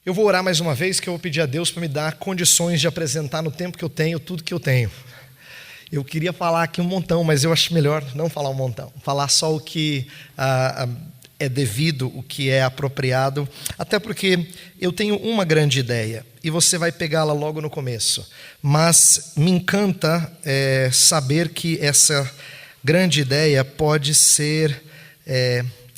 Eu vou orar mais uma vez, que eu vou pedir a Deus para me dar condições de apresentar no tempo que eu tenho tudo que eu tenho. Eu queria falar aqui um montão, mas eu acho melhor não falar um montão. Falar só o que é devido, o que é apropriado. Até porque eu tenho uma grande ideia e você vai pegá-la logo no começo. Mas me encanta saber que essa grande ideia pode ser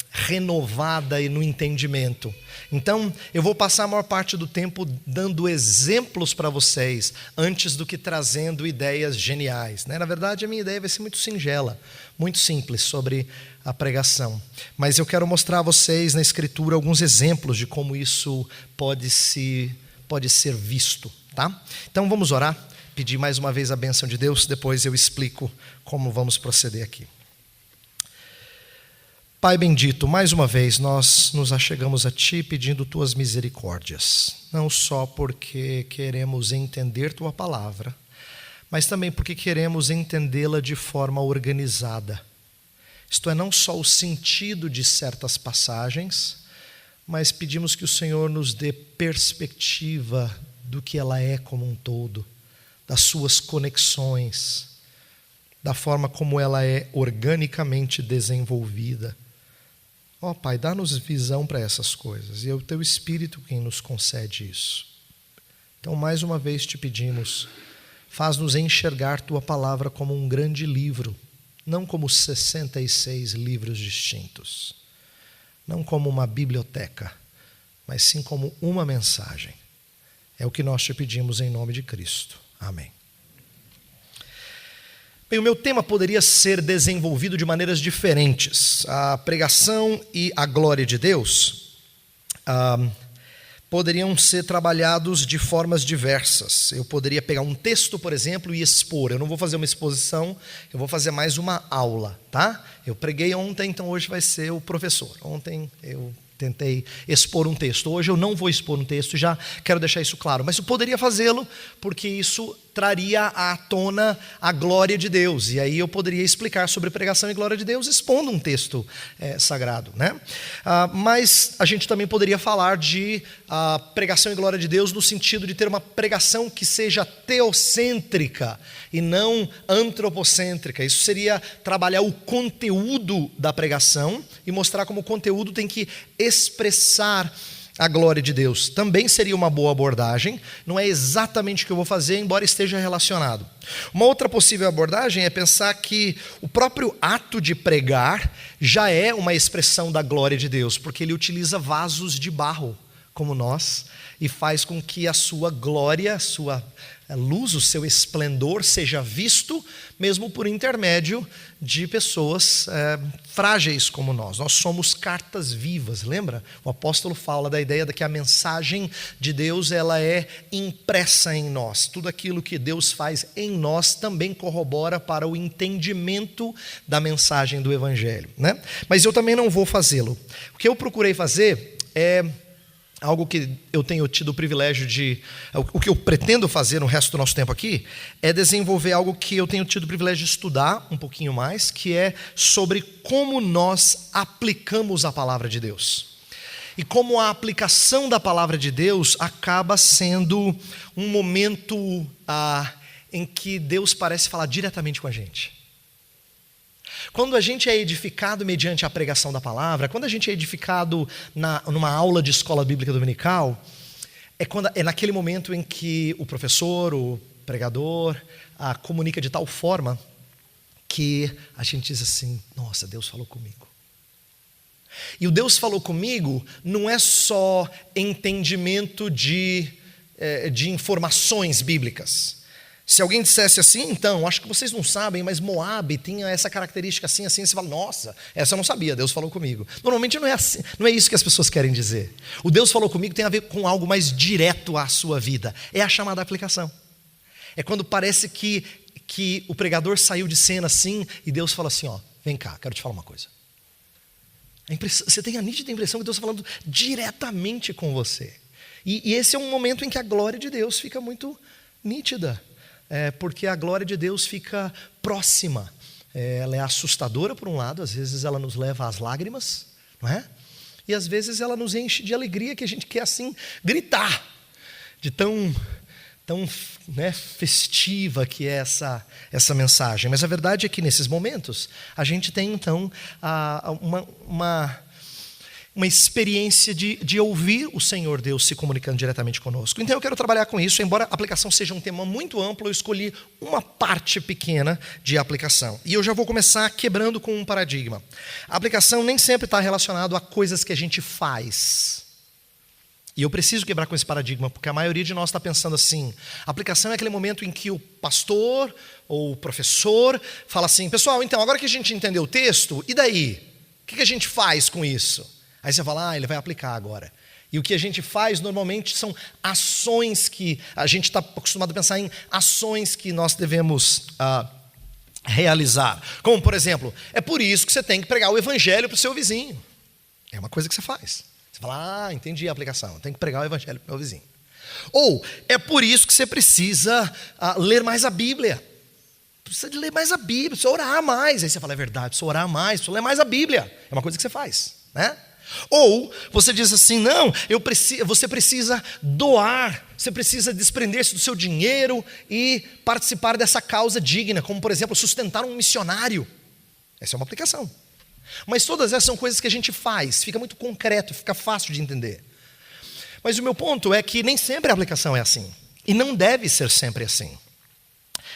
renovada e no entendimento. Então, eu vou passar a maior parte do tempo dando exemplos para vocês, antes do que trazendo ideias geniais, né? Na verdade, a minha ideia vai ser muito singela, muito simples sobre a pregação. Mas eu quero mostrar a vocês na Escritura alguns exemplos de como isso pode ser visto, tá? Então, vamos orar, pedir mais uma vez a bênção de Deus, depois eu explico como vamos proceder aqui. Pai bendito, mais uma vez nós nos achegamos a Ti pedindo Tuas misericórdias, não só porque queremos entender Tua palavra, mas também porque queremos entendê-la de forma organizada. Isto é, não só o sentido de certas passagens, mas pedimos que o Senhor nos dê perspectiva do que ela é como um todo, das suas conexões, da forma como ela é organicamente desenvolvida. Ó Pai, dá-nos visão para essas coisas, e é o Teu Espírito quem nos concede isso. Então, mais uma vez te pedimos, faz-nos enxergar Tua palavra como um grande livro, não como 66 livros distintos, não como uma biblioteca, mas sim como uma mensagem. É o que nós te pedimos em nome de Cristo. Amém. Bem, o meu tema poderia ser desenvolvido de maneiras diferentes. A pregação e a glória de Deus poderiam ser trabalhados de formas diversas. Eu poderia pegar um texto, por exemplo, e expor. Eu não vou fazer uma exposição, eu vou fazer mais uma aula, tá? Eu preguei ontem, então hoje vai ser o professor. Ontem eu tentei expor um texto. Hoje eu não vou expor um texto, já quero deixar isso claro. Mas eu poderia fazê-lo porque isso traria à tona a glória de Deus. E aí eu poderia explicar sobre pregação e glória de Deus expondo um texto sagrado, né? Mas a gente também poderia falar de pregação e glória de Deus no sentido de ter uma pregação que seja teocêntrica e não antropocêntrica. Isso seria trabalhar o conteúdo da pregação e mostrar como o conteúdo tem que expressar a glória de Deus. Também seria uma boa abordagem, não é exatamente o que eu vou fazer, embora esteja relacionado. Uma outra possível abordagem é pensar que o próprio ato de pregar já é uma expressão da glória de Deus, porque ele utiliza vasos de barro, como nós, e faz com que a sua glória, a sua luz, o seu esplendor seja visto, mesmo por intermédio de pessoas frágeis como nós. Nós somos cartas vivas, lembra? O apóstolo fala da ideia de que a mensagem de Deus ela é impressa em nós. Tudo aquilo que Deus faz em nós também corrobora para o entendimento da mensagem do Evangelho, né? Mas eu também não vou fazê-lo. O que eu procurei fazer é algo que eu tenho tido o privilégio o que eu pretendo fazer no resto do nosso tempo aqui, é desenvolver algo que eu tenho tido o privilégio de estudar um pouquinho mais, que é sobre como nós aplicamos a palavra de Deus. E como a aplicação da palavra de Deus acaba sendo um momento em que Deus parece falar diretamente com a gente. Quando a gente é edificado mediante a pregação da palavra, quando a gente é edificado numa aula de escola bíblica dominical, é naquele momento em que o professor, o pregador, comunica de tal forma que a gente diz assim: nossa, Deus falou comigo. E o Deus falou comigo não é só entendimento de informações bíblicas. Se alguém dissesse assim, então, acho que vocês não sabem, mas Moabe tinha essa característica assim, assim, você fala, nossa, essa eu não sabia, Deus falou comigo. Normalmente não é assim, não é isso que as pessoas querem dizer. O Deus falou comigo tem a ver com algo mais direto à sua vida, é a chamada aplicação. É quando parece que o pregador saiu de cena assim, e Deus fala assim, ó, vem cá, quero te falar uma coisa. Você tem a nítida impressão que Deus está falando diretamente com você. E esse é um momento em que a glória de Deus fica muito nítida. Porque a glória de Deus fica próxima. Ela é assustadora por um lado, às vezes ela nos leva às lágrimas, não é? E às vezes ela nos enche de alegria que a gente quer assim gritar, de tão festiva que é essa mensagem. Mas a verdade é que nesses momentos a gente tem então uma experiência de ouvir o Senhor Deus se comunicando diretamente conosco. Então eu quero trabalhar com isso, embora a aplicação seja um tema muito amplo, eu escolhi uma parte pequena de aplicação. E eu já vou começar quebrando com um paradigma. A aplicação nem sempre está relacionada a coisas que a gente faz. E eu preciso quebrar com esse paradigma, porque a maioria de nós está pensando assim, a aplicação é aquele momento em que o pastor ou o professor fala assim, pessoal, então agora que a gente entendeu o texto, e daí? O que a gente faz com isso? Aí você fala, ele vai aplicar agora. E o que a gente faz normalmente são ações que a gente está acostumado a pensar em ações que nós devemos realizar. Como, por exemplo, é por isso que você tem que pregar o evangelho para o seu vizinho. É uma coisa que você faz. Você fala, entendi a aplicação, tem que pregar o evangelho para o meu vizinho. Ou, é por isso que você precisa ler mais a Bíblia. Precisa de ler mais a Bíblia, precisa orar mais. Aí você fala, é verdade, precisa orar mais, precisa ler mais a Bíblia. É uma coisa que você faz, né? Ou você diz assim, não, você precisa doar, você precisa desprender-se do seu dinheiro e participar dessa causa digna, como por exemplo, sustentar um missionário. Essa é uma aplicação. Mas todas essas são coisas que a gente faz, fica muito concreto, fica fácil de entender. Mas o meu ponto é que nem sempre a aplicação é assim, e não deve ser sempre assim.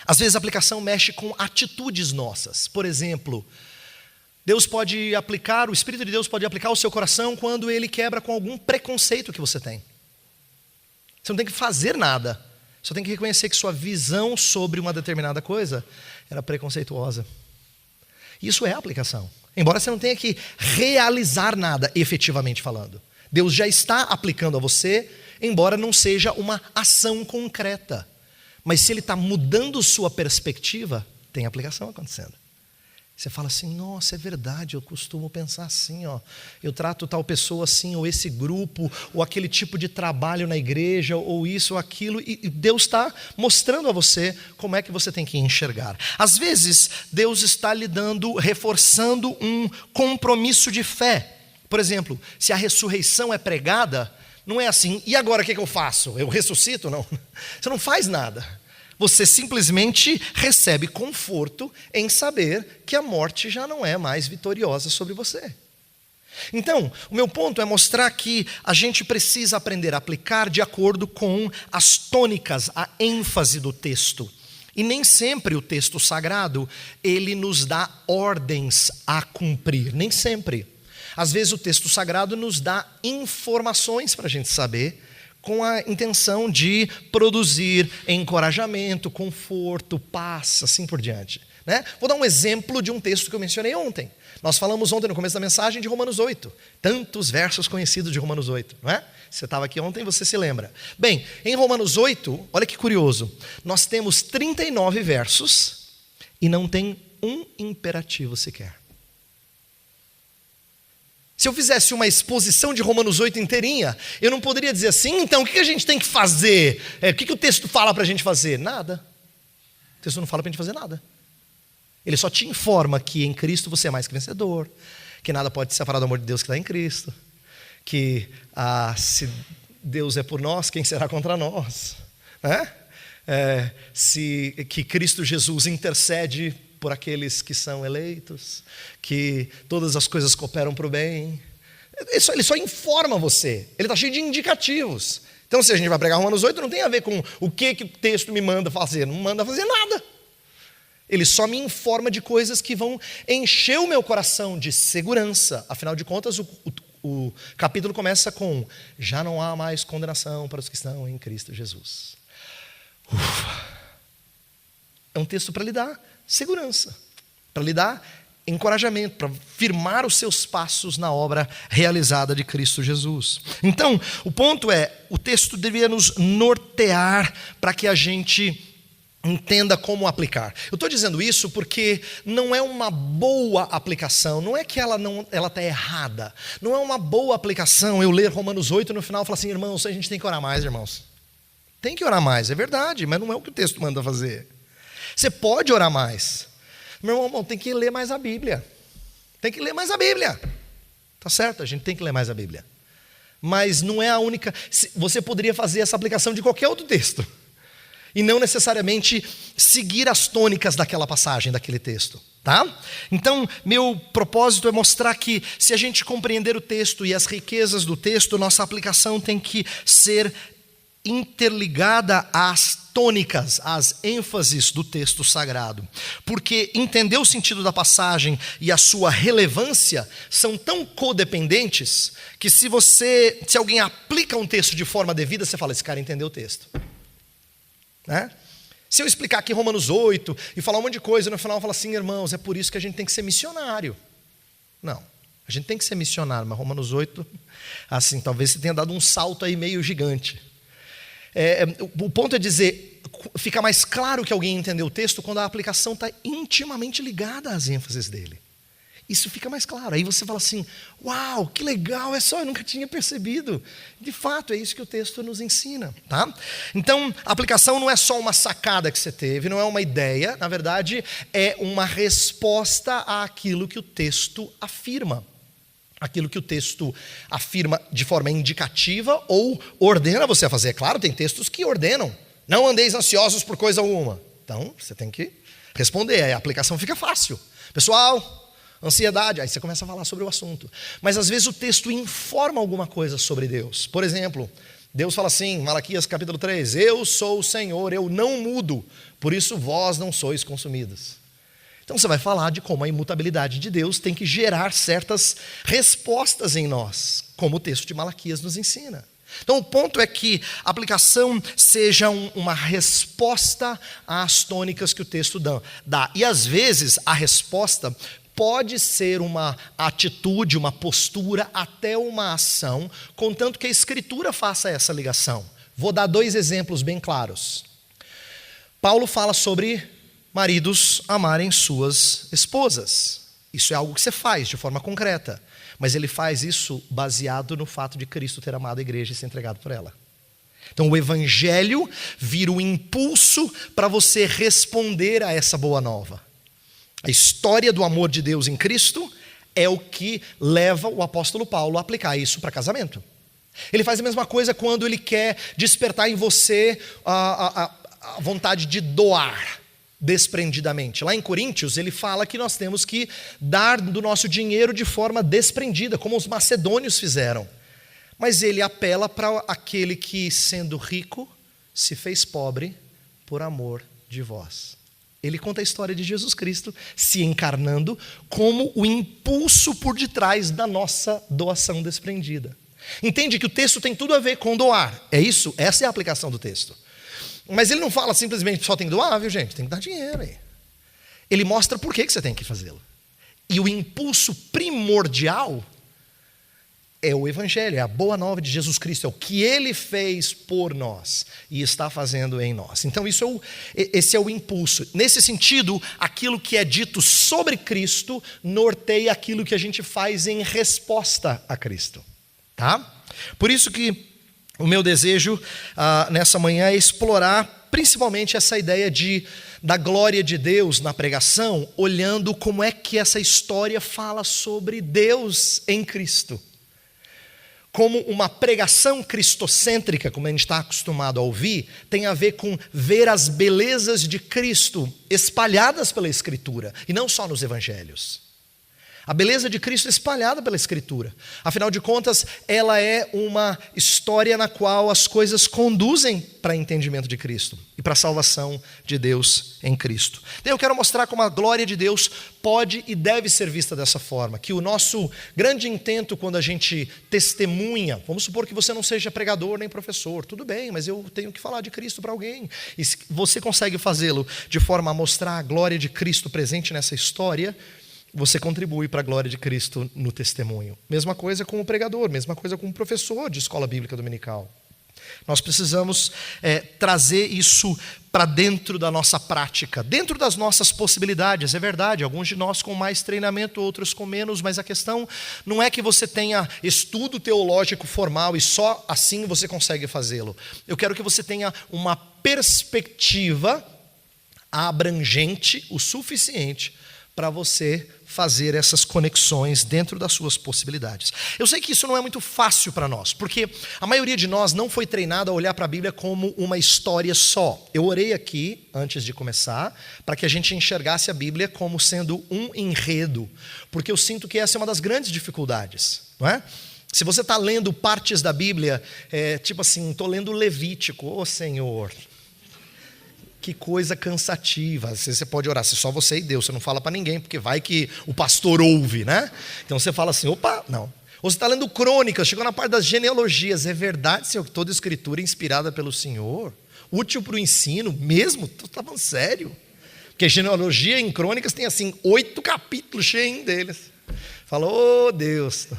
Às vezes a aplicação mexe com atitudes nossas. Por exemplo, o Espírito de Deus pode aplicar ao seu coração quando ele quebra com algum preconceito que você tem. Você não tem que fazer nada, só tem que reconhecer que sua visão sobre uma determinada coisa era preconceituosa. Isso é aplicação. Embora você não tenha que realizar nada, efetivamente falando. Deus já está aplicando a você, embora não seja uma ação concreta. Mas se ele está mudando sua perspectiva, tem aplicação acontecendo. Você fala assim, nossa, é verdade, eu costumo pensar assim, eu trato tal pessoa assim, ou esse grupo, ou aquele tipo de trabalho na igreja, ou isso ou aquilo, e Deus está mostrando a você como é que você tem que enxergar. Às vezes, Deus está lhe reforçando um compromisso de fé. Por exemplo, se a ressurreição é pregada, não é assim, e agora o que eu faço? Eu ressuscito? Não, você não faz nada. Você simplesmente recebe conforto em saber que a morte já não é mais vitoriosa sobre você. Então, o meu ponto é mostrar que a gente precisa aprender a aplicar de acordo com as tônicas, a ênfase do texto. E nem sempre o texto sagrado, ele nos dá ordens a cumprir, nem sempre. Às vezes o texto sagrado nos dá informações para a gente saber, com a intenção de produzir encorajamento, conforto, paz, assim por diante, né? Vou dar um exemplo de um texto que eu mencionei ontem. Nós falamos ontem no começo da mensagem de Romanos 8. Tantos versos conhecidos de Romanos 8, não é? Você estava aqui ontem, você se lembra. Bem, em Romanos 8, olha que curioso, nós temos 39 versos e não tem um imperativo sequer. Se eu fizesse uma exposição de Romanos 8 inteirinha, eu não poderia dizer assim, então o que a gente tem que fazer? O que o texto fala para a gente fazer? Nada. O texto não fala para a gente fazer nada. Ele só te informa que em Cristo você é mais que vencedor, que nada pode te separar do amor de Deus que está em Cristo, que se Deus é por nós, quem será contra nós? Né? Que Cristo Jesus intercede por aqueles que são eleitos, que todas as coisas cooperam para o bem. Ele só informa você, ele está cheio de indicativos. Então se a gente vai pregar Romanos 8, não tem a ver com o que o texto me manda fazer, não manda fazer nada. Ele só me informa de coisas que vão encher o meu coração de segurança. Afinal de contas, o capítulo começa com: já não há mais condenação para os que estão em Cristo Jesus. É um texto para lhe dar segurança, para lhe dar encorajamento, para firmar os seus passos na obra realizada de Cristo Jesus. Então, o ponto é, o texto deveria nos nortear para que a gente entenda como aplicar. Eu estou dizendo isso porque não é uma boa aplicação, não é que ela está errada, não é uma boa aplicação eu ler Romanos 8 e no final falar assim, irmãos, a gente tem que orar mais, irmãos. Tem que orar mais, é verdade, mas não é o que o texto manda fazer. Você pode orar mais. Meu irmão, tem que ler mais a Bíblia. Tem que ler mais a Bíblia. Tá certo, a gente tem que ler mais a Bíblia. Mas não é a única. Você poderia fazer essa aplicação de qualquer outro texto. E não necessariamente seguir as tônicas daquela passagem, daquele texto. Tá? Então, meu propósito é mostrar que se a gente compreender o texto e as riquezas do texto, nossa aplicação tem que ser interligada às tônicas, às ênfases do texto sagrado. Porque entender o sentido da passagem e a sua relevância são tão codependentes que se alguém aplica um texto de forma devida, você fala, esse cara entendeu o texto. Né? Se eu explicar aqui Romanos 8 e falar um monte de coisa, no final eu falo assim, irmãos, é por isso que a gente tem que ser missionário. Não, a gente tem que ser missionário, mas Romanos 8, assim, talvez você tenha dado um salto aí meio gigante. O ponto é dizer, fica mais claro que alguém entendeu o texto quando a aplicação está intimamente ligada às ênfases dele. Isso fica mais claro. Aí você fala assim, uau, que legal, eu nunca tinha percebido. De fato, é isso que o texto nos ensina. Tá? Então, a aplicação não é só uma sacada que você teve, não é uma ideia, na verdade, é uma resposta àquilo que o texto afirma. Aquilo que o texto afirma de forma indicativa ou ordena você a fazer. É claro, tem textos que ordenam. Não andeis ansiosos por coisa alguma. Então, você tem que responder. Aí a aplicação fica fácil. Pessoal, ansiedade. Aí você começa a falar sobre o assunto. Mas às vezes o texto informa alguma coisa sobre Deus. Por exemplo, Deus fala assim, Malaquias capítulo 3. Eu sou o Senhor, eu não mudo. Por isso vós não sois consumidos. Então você vai falar de como a imutabilidade de Deus tem que gerar certas respostas em nós, como o texto de Malaquias nos ensina. Então o ponto é que a aplicação seja uma resposta às tônicas que o texto dá. E às vezes a resposta pode ser uma atitude, uma postura, até uma ação, contanto que a Escritura faça essa ligação. Vou dar 2 exemplos bem claros. Paulo fala sobre maridos amarem suas esposas. Isso é algo que você faz de forma concreta. Mas ele faz isso baseado no fato de Cristo ter amado a igreja e se entregado por ela. Então o evangelho vira um impulso para você responder a essa boa nova. A história do amor de Deus em Cristo é o que leva o apóstolo Paulo a aplicar isso para casamento. Ele faz a mesma coisa quando ele quer despertar em você a vontade de doar desprendidamente. Lá em Coríntios, ele fala que nós temos que dar do nosso dinheiro de forma desprendida, como os macedônios fizeram. Mas ele apela para aquele que, sendo rico, se fez pobre por amor de vós. Ele conta a história de Jesus Cristo se encarnando como o impulso por detrás da nossa doação desprendida. Entende que o texto tem tudo a ver com doar. É isso? Essa é a aplicação do texto. Mas ele não fala simplesmente só tem que doar, viu gente? Tem que dar dinheiro aí. Ele mostra por que você tem que fazê-lo. E o impulso primordial é o evangelho, é a boa nova de Jesus Cristo, é o que ele fez por nós e está fazendo em nós. Então esse é o impulso. Nesse sentido, aquilo que é dito sobre Cristo norteia aquilo que a gente faz em resposta a Cristo. Tá? Por isso que o meu desejo nessa manhã é explorar principalmente essa ideia da glória de Deus na pregação, olhando como é que essa história fala sobre Deus em Cristo. Como uma pregação cristocêntrica, como a gente está acostumado a ouvir, tem a ver com ver as belezas de Cristo espalhadas pela Escritura, e não só nos evangelhos. A beleza de Cristo é espalhada pela Escritura. Afinal de contas, ela é uma história na qual as coisas conduzem para o entendimento de Cristo e para a salvação de Deus em Cristo. Então, eu quero mostrar como a glória de Deus pode e deve ser vista dessa forma. Que o nosso grande intento quando a gente testemunha, vamos supor que você não seja pregador nem professor, tudo bem, mas eu tenho que falar de Cristo para alguém. E se você consegue fazê-lo de forma a mostrar a glória de Cristo presente nessa história, você contribui para a glória de Cristo no testemunho. Mesma coisa com o pregador, mesma coisa com o professor de escola bíblica dominical. Nós precisamos trazer isso para dentro da nossa prática, dentro das nossas possibilidades. É verdade, alguns de nós com mais treinamento, outros com menos, mas a questão não é que você tenha estudo teológico formal e só assim você consegue fazê-lo. Eu quero que você tenha uma perspectiva abrangente o suficiente para você fazer essas conexões dentro das suas possibilidades. Eu sei que isso não é muito fácil para nós, porque a maioria de nós não foi treinada a olhar para a Bíblia como uma história só. Eu orei aqui, antes de começar, para que a gente enxergasse a Bíblia como sendo um enredo, porque eu sinto que essa é uma das grandes dificuldades, não é? Se você está lendo partes da Bíblia, tipo assim, estou lendo Levítico, ô Senhor, que coisa cansativa. Você pode orar, se só você e Deus, você não fala para ninguém, porque vai que o pastor ouve, né? Então você fala assim, opa, não. Ou você está lendo Crônicas, chegou na parte das genealogias, é verdade, Senhor, que toda escritura é inspirada pelo Senhor, útil para o ensino, mesmo? Estou falando sério. Porque genealogia em Crônicas tem assim, 8 capítulos cheios deles. Fala, ô Deus.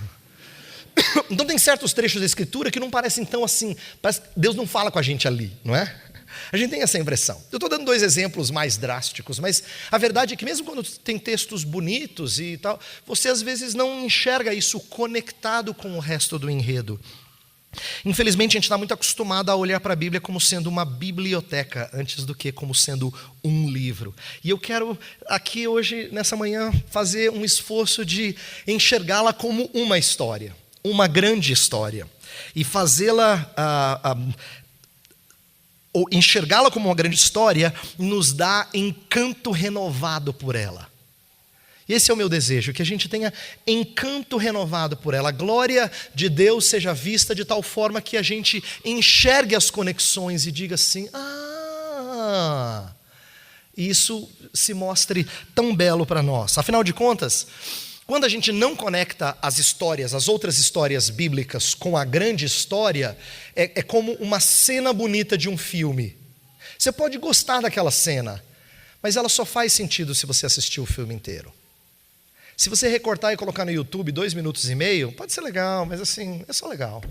Então tem certos trechos da escritura que não parecem tão assim, parece que Deus não fala com a gente ali, não é? A gente tem essa impressão. Eu estou dando 2 exemplos mais drásticos, mas a verdade é que mesmo quando tem textos bonitos e tal, você às vezes não enxerga isso conectado com o resto do enredo. Infelizmente a gente está muito acostumado a olhar para a Bíblia como sendo uma biblioteca, antes do que como sendo um livro. E eu quero aqui hoje, nessa manhã, fazer um esforço de enxergá-la como uma história, uma grande história, e fazê-la ou enxergá-la como uma grande história, nos dá encanto renovado por ela. E esse é o meu desejo, que a gente tenha encanto renovado por ela. A glória de Deus seja vista de tal forma que a gente enxergue as conexões e diga assim, isso se mostre tão belo para nós. Afinal de contas, quando a gente não conecta as histórias, as outras histórias bíblicas com a grande história, é como uma cena bonita de um filme. Você pode gostar daquela cena, mas ela só faz sentido se você assistir o filme inteiro. Se você recortar e colocar no YouTube 2 minutos e meio, pode ser legal, mas assim, é só legal.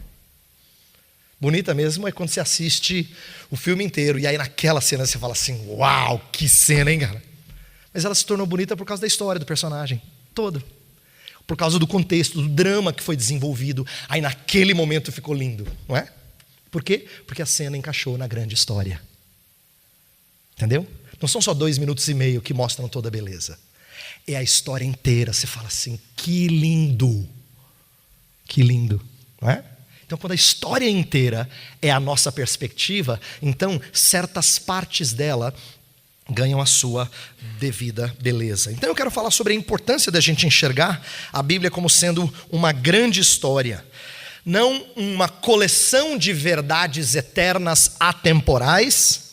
Bonita mesmo é quando você assiste o filme inteiro, e aí naquela cena você fala assim, uau, que cena, hein, cara? Mas ela se tornou bonita por causa da história do personagem, todo. Por causa do contexto, do drama que foi desenvolvido. Aí naquele momento ficou lindo, não é? Por quê? Porque a cena encaixou na grande história. Entendeu? Não são só 2 minutos e meio que mostram toda a beleza. É a história inteira. Você fala assim, que lindo. Que lindo, não é? Então quando a história inteira é a nossa perspectiva, então certas partes dela ganham a sua devida beleza. Então eu quero falar sobre a importância da gente enxergar a Bíblia como sendo uma grande história, não uma coleção de verdades eternas atemporais,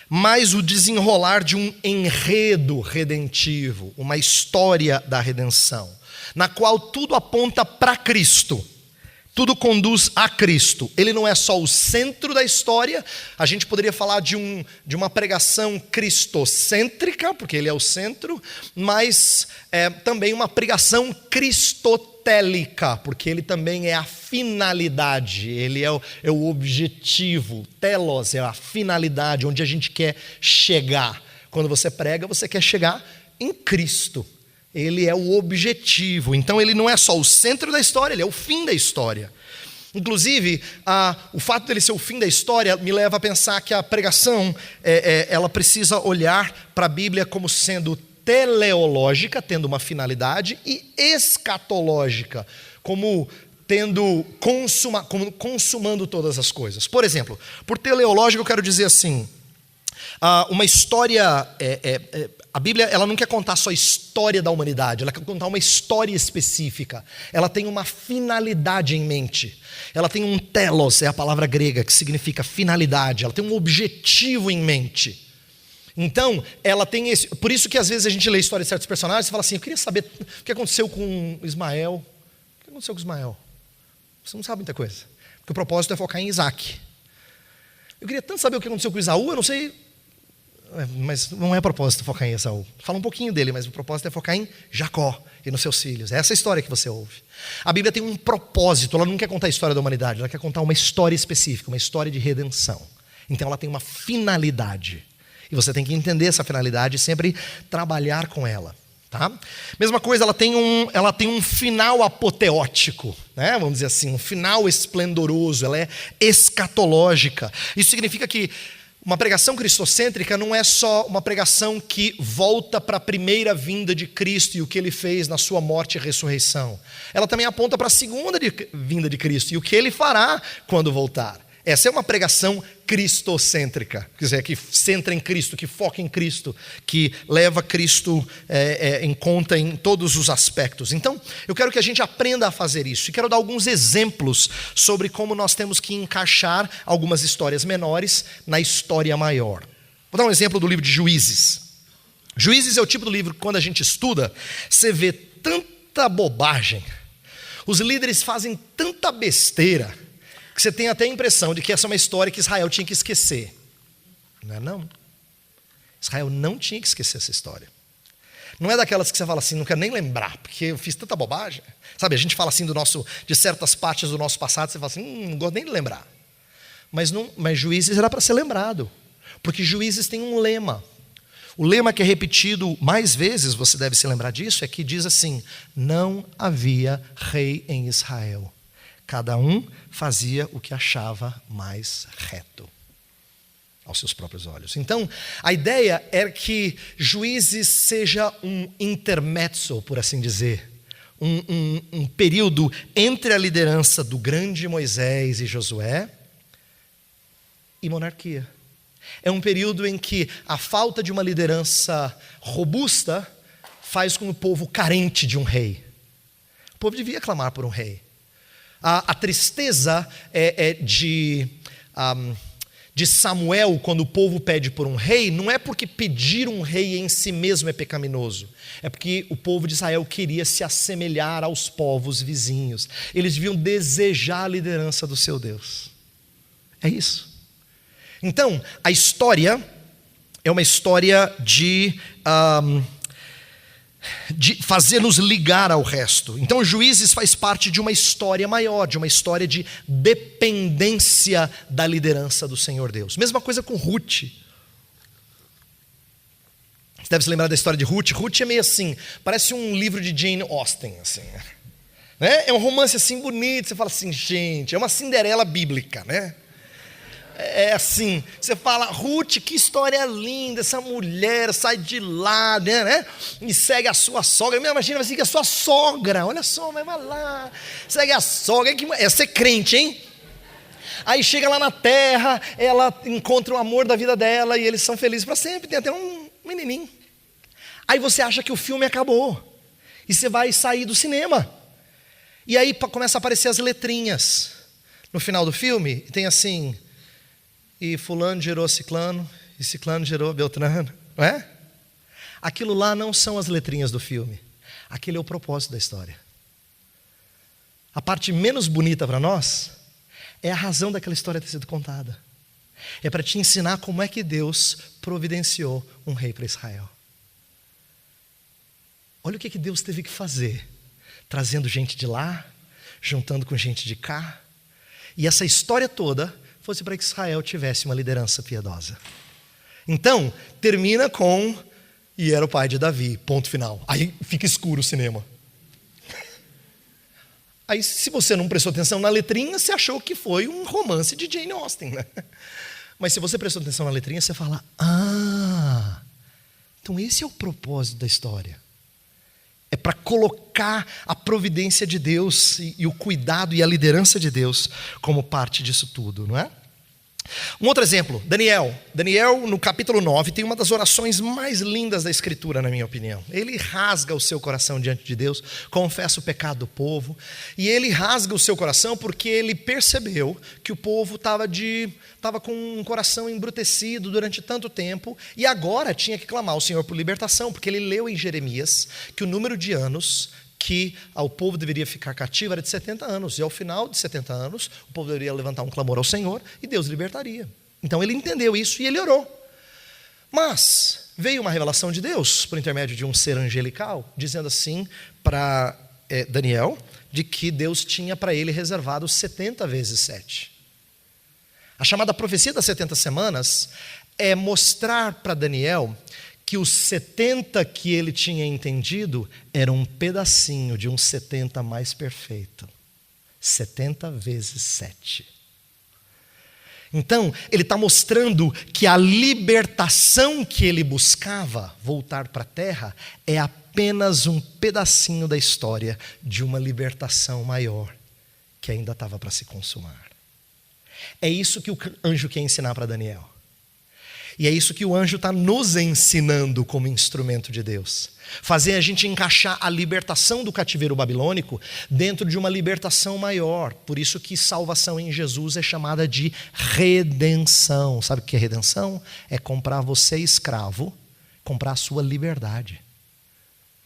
mas o desenrolar de um enredo redentivo, uma história da redenção, na qual tudo aponta para Cristo. Tudo conduz a Cristo. Ele não é só o centro da história. A gente poderia falar de uma pregação cristocêntrica, porque ele é o centro, mas também uma pregação cristotélica, porque ele também é a finalidade, ele é o objetivo. Telos é a finalidade, onde a gente quer chegar. Quando você prega, você quer chegar em Cristo. Ele é o objetivo. Então ele não é só o centro da história, ele é o fim da história. Inclusive, o fato dele ser o fim da história me leva a pensar que a pregação, ela precisa olhar para a Bíblia como sendo teleológica, tendo uma finalidade, e escatológica, como consumando todas as coisas. Por exemplo, por teleológico eu quero dizer assim, uma história... A Bíblia, ela não quer contar só a história da humanidade, ela quer contar uma história específica. Ela tem uma finalidade em mente. Ela tem um telos, é a palavra grega, que significa finalidade. Ela tem um objetivo em mente. Então, ela tem esse... Por isso que às vezes a gente lê a história de certos personagens e fala assim, eu queria saber o que aconteceu com Ismael. O que aconteceu com Ismael? Você não sabe muita coisa. Porque o propósito é focar em Isaac. Eu queria tanto saber o que aconteceu com Esaú, eu não sei... Mas não é propósito focar em Esaú. Fala um pouquinho dele, mas o propósito é focar em Jacó e nos seus filhos. É essa história que você ouve. A Bíblia tem um propósito, ela não quer contar a história da humanidade, ela quer contar uma história específica, uma história de redenção. Então ela tem uma finalidade. E você tem que entender essa finalidade e sempre trabalhar com ela. Tá? Mesma coisa, ela tem um final apoteótico, né? Vamos dizer assim, um final esplendoroso, ela é escatológica. Isso significa que Uma pregação cristocêntrica não é só uma pregação que volta para a primeira vinda de Cristo e o que ele fez na sua morte e ressurreição. Ela também aponta para a segunda vinda de Cristo e o que ele fará quando voltar. Essa é uma pregação cristocêntrica, quer dizer, que centra em Cristo, que foca em Cristo, que leva Cristo em conta em todos os aspectos. Então, eu quero que a gente aprenda a fazer isso. E quero dar alguns exemplos sobre como nós temos que encaixar algumas histórias menores na história maior. Vou dar um exemplo do livro de Juízes. Juízes é o tipo do livro que, quando a gente estuda, você vê tanta bobagem. Os líderes fazem tanta besteira que você tem até a impressão de que essa é uma história que Israel tinha que esquecer. Não é não? Israel não tinha que esquecer essa história. Não é daquelas que você fala assim, não quero nem lembrar, porque eu fiz tanta bobagem. Sabe, a gente fala assim de certas partes do nosso passado, você fala assim, não gosto nem de lembrar. Mas Juízes era para ser lembrado, porque Juízes tem um lema. O lema que é repetido mais vezes, você deve se lembrar disso, é que diz assim: não havia rei em Israel. Cada um fazia o que achava mais reto aos seus próprios olhos. Então, a ideia é que Juízes seja um intermezzo, por assim dizer, um período entre a liderança do grande Moisés e Josué e monarquia. É um período em que a falta de uma liderança robusta faz com o povo carente de um rei. O povo devia clamar por um rei. A tristeza de Samuel, quando o povo pede por um rei, não é porque pedir um rei em si mesmo é pecaminoso. É porque o povo de Israel queria se assemelhar aos povos vizinhos. Eles deviam desejar a liderança do seu Deus. É isso. Então, a história é uma história de fazer-nos ligar ao resto. Então, Juízes faz parte de uma história maior, de uma história de dependência da liderança do Senhor Deus. Mesma coisa com Ruth. Você deve se lembrar da história de Ruth. Ruth é meio assim, parece um livro de Jane Austen, assim, né? É um romance assim bonito, você fala assim, gente, é uma Cinderela bíblica, né? É assim, você fala, Ruth, que história linda, essa mulher sai de lá, né? E segue a sua sogra. Imagina, vai seguir a sua sogra, olha só, vai lá, segue a sogra, é ser crente, hein? Aí chega lá na terra, ela encontra o amor da vida dela e eles são felizes para sempre, tem até um menininho. Aí você acha que o filme acabou e você vai sair do cinema. E aí começa a aparecer as letrinhas no final do filme, tem assim: e fulano gerou ciclano, e ciclano gerou beltrano, não é? Aquilo lá não são as letrinhas do filme. Aquele é o propósito da história. A parte menos bonita para nós é a razão daquela história ter sido contada. É para te ensinar como é que Deus providenciou um rei para Israel. Olha o que Deus teve que fazer, trazendo gente de lá, juntando com gente de cá. E essa história toda fosse para que Israel tivesse uma liderança piedosa. Então, termina com: e era o pai de Davi, ponto final. Aí fica escuro o cinema. Aí, se você não prestou atenção na letrinha, você achou que foi um romance de Jane Austen, né? Mas se você prestou atenção na letrinha, você fala: ah, então esse é o propósito da história. É para colocar a providência de Deus e o cuidado e a liderança de Deus como parte disso tudo, não é? Um outro exemplo, Daniel. Daniel, no capítulo 9, tem uma das orações mais lindas da Escritura, na minha opinião. Ele rasga o seu coração diante de Deus, confessa o pecado do povo, e ele rasga o seu coração porque ele percebeu que o povo estava com um coração embrutecido durante tanto tempo, e agora tinha que clamar ao Senhor por libertação, porque ele leu em Jeremias que o número de anos que o povo deveria ficar cativo era de 70 anos, e ao final de 70 anos, o povo deveria levantar um clamor ao Senhor, e Deus libertaria. Então ele entendeu isso e ele orou. Mas veio uma revelação de Deus, por intermédio de um ser angelical, dizendo assim para Daniel, de que Deus tinha para ele reservado 70 vezes 7. A chamada profecia das 70 semanas é mostrar para Daniel que os 70 que ele tinha entendido eram um pedacinho de um 70 mais perfeito. 70 vezes 7. Então, ele está mostrando que a libertação que ele buscava, voltar para a terra, é apenas um pedacinho da história de uma libertação maior, que ainda estava para se consumar. É isso que o anjo quer ensinar para Daniel. E é isso que o anjo está nos ensinando como instrumento de Deus. Fazer a gente encaixar a libertação do cativeiro babilônico dentro de uma libertação maior. Por isso que salvação em Jesus é chamada de redenção. Sabe o que é redenção? É comprar você escravo, comprar a sua liberdade.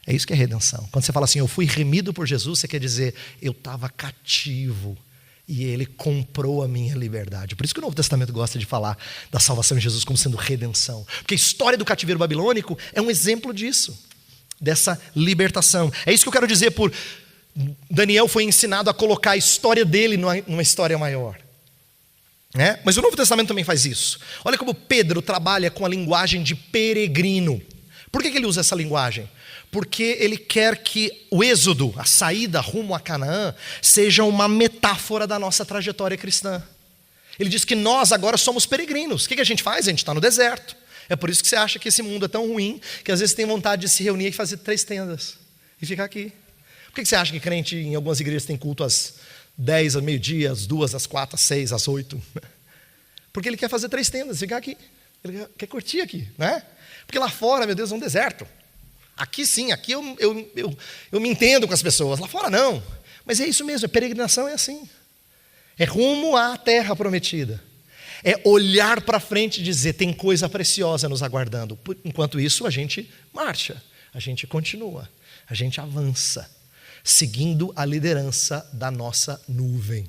É isso que é redenção. Quando você fala assim, eu fui remido por Jesus, você quer dizer, eu estava cativo. E ele comprou a minha liberdade. Por isso que o Novo Testamento gosta de falar da salvação em Jesus como sendo redenção. Porque a história do cativeiro babilônico é um exemplo disso. Dessa libertação. É isso que eu quero dizer por Daniel foi ensinado a colocar a história dele numa história maior. Né? Mas o Novo Testamento também faz isso. Olha como Pedro trabalha com a linguagem de peregrino. Por que ele usa essa linguagem? Porque ele quer que o êxodo, a saída rumo a Canaã, seja uma metáfora da nossa trajetória cristã. Ele diz que nós agora somos peregrinos. O que a gente faz? A gente está no deserto. É por isso que você acha que esse mundo é tão ruim, que às vezes tem vontade de se reunir e fazer 3 tendas e ficar aqui. Por que você acha que crente em algumas igrejas tem culto às 10, ao meio-dia, às 2, às 4, às 6, às 8? Porque ele quer fazer 3 tendas, ficar aqui. Ele quer curtir aqui, né? Porque lá fora, meu Deus, é um deserto. Aqui sim, aqui eu me entendo com as pessoas. Lá fora não. Mas é isso mesmo, a peregrinação é assim. É rumo à terra prometida. É olhar para frente e dizer, tem coisa preciosa nos aguardando. Enquanto isso, a gente marcha, a gente continua, a gente avança, seguindo a liderança da nossa nuvem,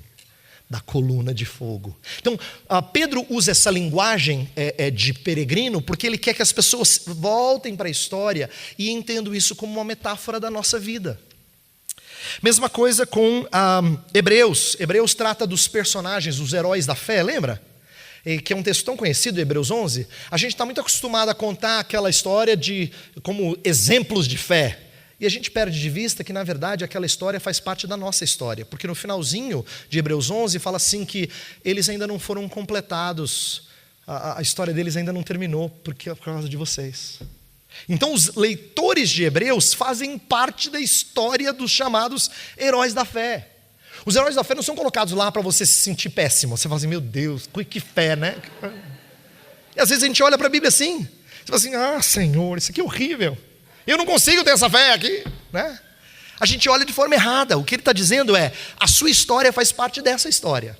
da coluna de fogo. Então, Pedro usa essa linguagem de peregrino porque ele quer que as pessoas voltem para a história e entendam isso como uma metáfora da nossa vida. Mesma coisa com Hebreus. Hebreus trata dos personagens, os heróis da fé, lembra? Que é um texto tão conhecido, Hebreus 11. A gente está muito acostumado a contar aquela história como exemplos de fé. E a gente perde de vista que, na verdade, aquela história faz parte da nossa história. Porque no finalzinho de Hebreus 11 fala assim que eles ainda não foram completados. A história deles ainda não terminou por causa de vocês. Então os leitores de Hebreus fazem parte da história dos chamados heróis da fé. Os heróis da fé não são colocados lá para você se sentir péssimo. Você fala assim, meu Deus, que fé, né? E às vezes a gente olha para a Bíblia assim. Você fala assim, Senhor, isso aqui é horrível. Eu não consigo ter essa fé aqui, né? A gente olha de forma errada. O que ele está dizendo é, a sua história faz parte dessa história.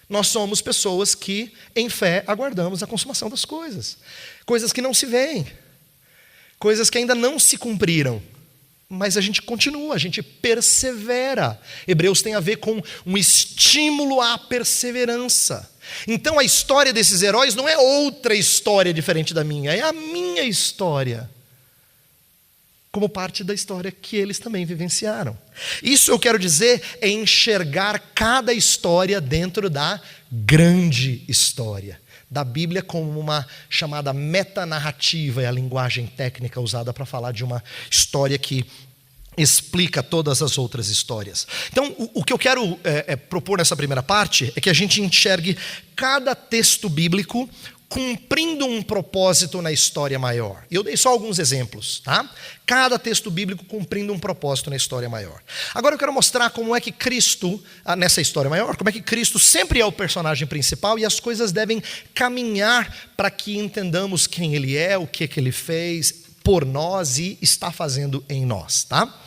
Nós somos pessoas que, em fé, aguardamos a consumação das coisas. Coisas que não se veem. Coisas que ainda não se cumpriram. Mas a gente continua, a gente persevera. Hebreus tem a ver com um estímulo à perseverança. Então a história desses heróis não é outra história diferente da minha, é a minha história. Como parte da história que eles também vivenciaram. Isso eu quero dizer é enxergar cada história dentro da grande história. Da Bíblia como uma chamada metanarrativa, é a linguagem técnica usada para falar de uma história que explica todas as outras histórias. Então, o que eu quero propor nessa primeira parte é que a gente enxergue cada texto bíblico cumprindo um propósito na história maior. Eu dei só alguns exemplos, tá? Cada texto bíblico cumprindo um propósito na história maior. Agora eu quero mostrar como é que Cristo, nessa história maior, como é que Cristo sempre é o personagem principal e as coisas devem caminhar para que entendamos quem Ele é, o que Ele fez por nós e está fazendo em nós, tá?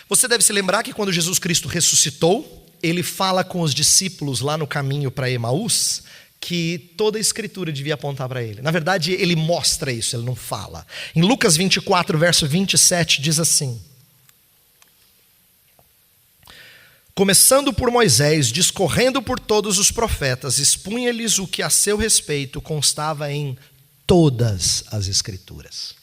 Você deve se lembrar que quando Jesus Cristo ressuscitou, Ele fala com os discípulos lá no caminho para Emaús, que toda a escritura devia apontar para ele. Na verdade, ele mostra isso, ele não fala. Em Lucas 24, verso 27, diz assim: começando por Moisés, discorrendo por todos os profetas, expunha-lhes o que a seu respeito constava em todas as escrituras.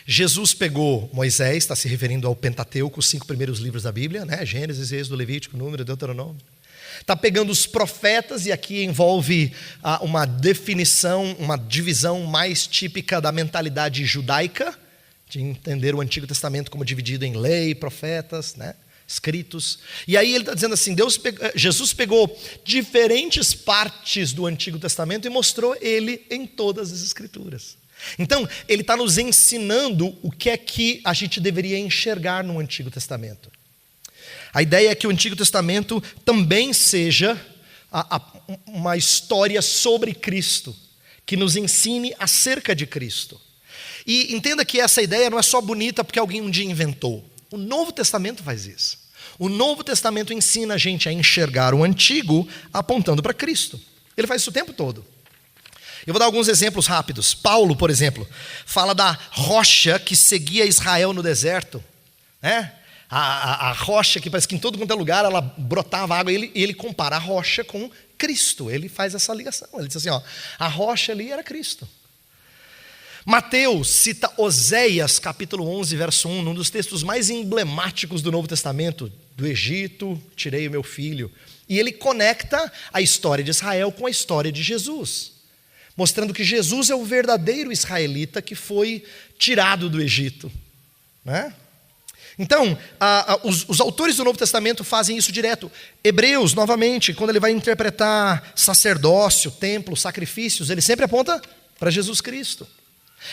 Jesus pegou Moisés, está se referindo ao Pentateuco, os 5 primeiros livros da Bíblia, né? Gênesis, Êxodo, Levítico, Número, Deuteronômio. Está pegando os profetas, e aqui envolve uma definição, uma divisão mais típica da mentalidade judaica, de entender o Antigo Testamento como dividido em lei, profetas, né? escritos. E aí ele está dizendo assim, Jesus pegou diferentes partes do Antigo Testamento e mostrou ele em todas as Escrituras. Então, ele está nos ensinando o que é que a gente deveria enxergar no Antigo Testamento. A ideia é que o Antigo Testamento também seja uma história sobre Cristo, que nos ensine acerca de Cristo. E entenda que essa ideia não é só bonita porque alguém um dia inventou. O Novo Testamento faz isso. O Novo Testamento ensina a gente a enxergar o Antigo apontando para Cristo. Ele faz isso o tempo todo. Eu vou dar alguns exemplos rápidos. Paulo, por exemplo, fala da rocha que seguia Israel no deserto, né? A rocha que parece que em todo quanto é lugar ela brotava água, e ele compara a rocha com Cristo. Ele faz essa ligação. Ele diz assim, ó, a rocha ali era Cristo. Mateus cita Oséias, capítulo 11, verso 1, num dos textos mais emblemáticos do Novo Testamento. Do Egito tirei o meu filho. E ele conecta a história de Israel com a história de Jesus, mostrando que Jesus é o verdadeiro israelita que foi tirado do Egito, né? Então, os autores do Novo Testamento fazem isso direto. Hebreus, novamente, quando ele vai interpretar sacerdócio, templo, sacrifícios, ele sempre aponta para Jesus Cristo.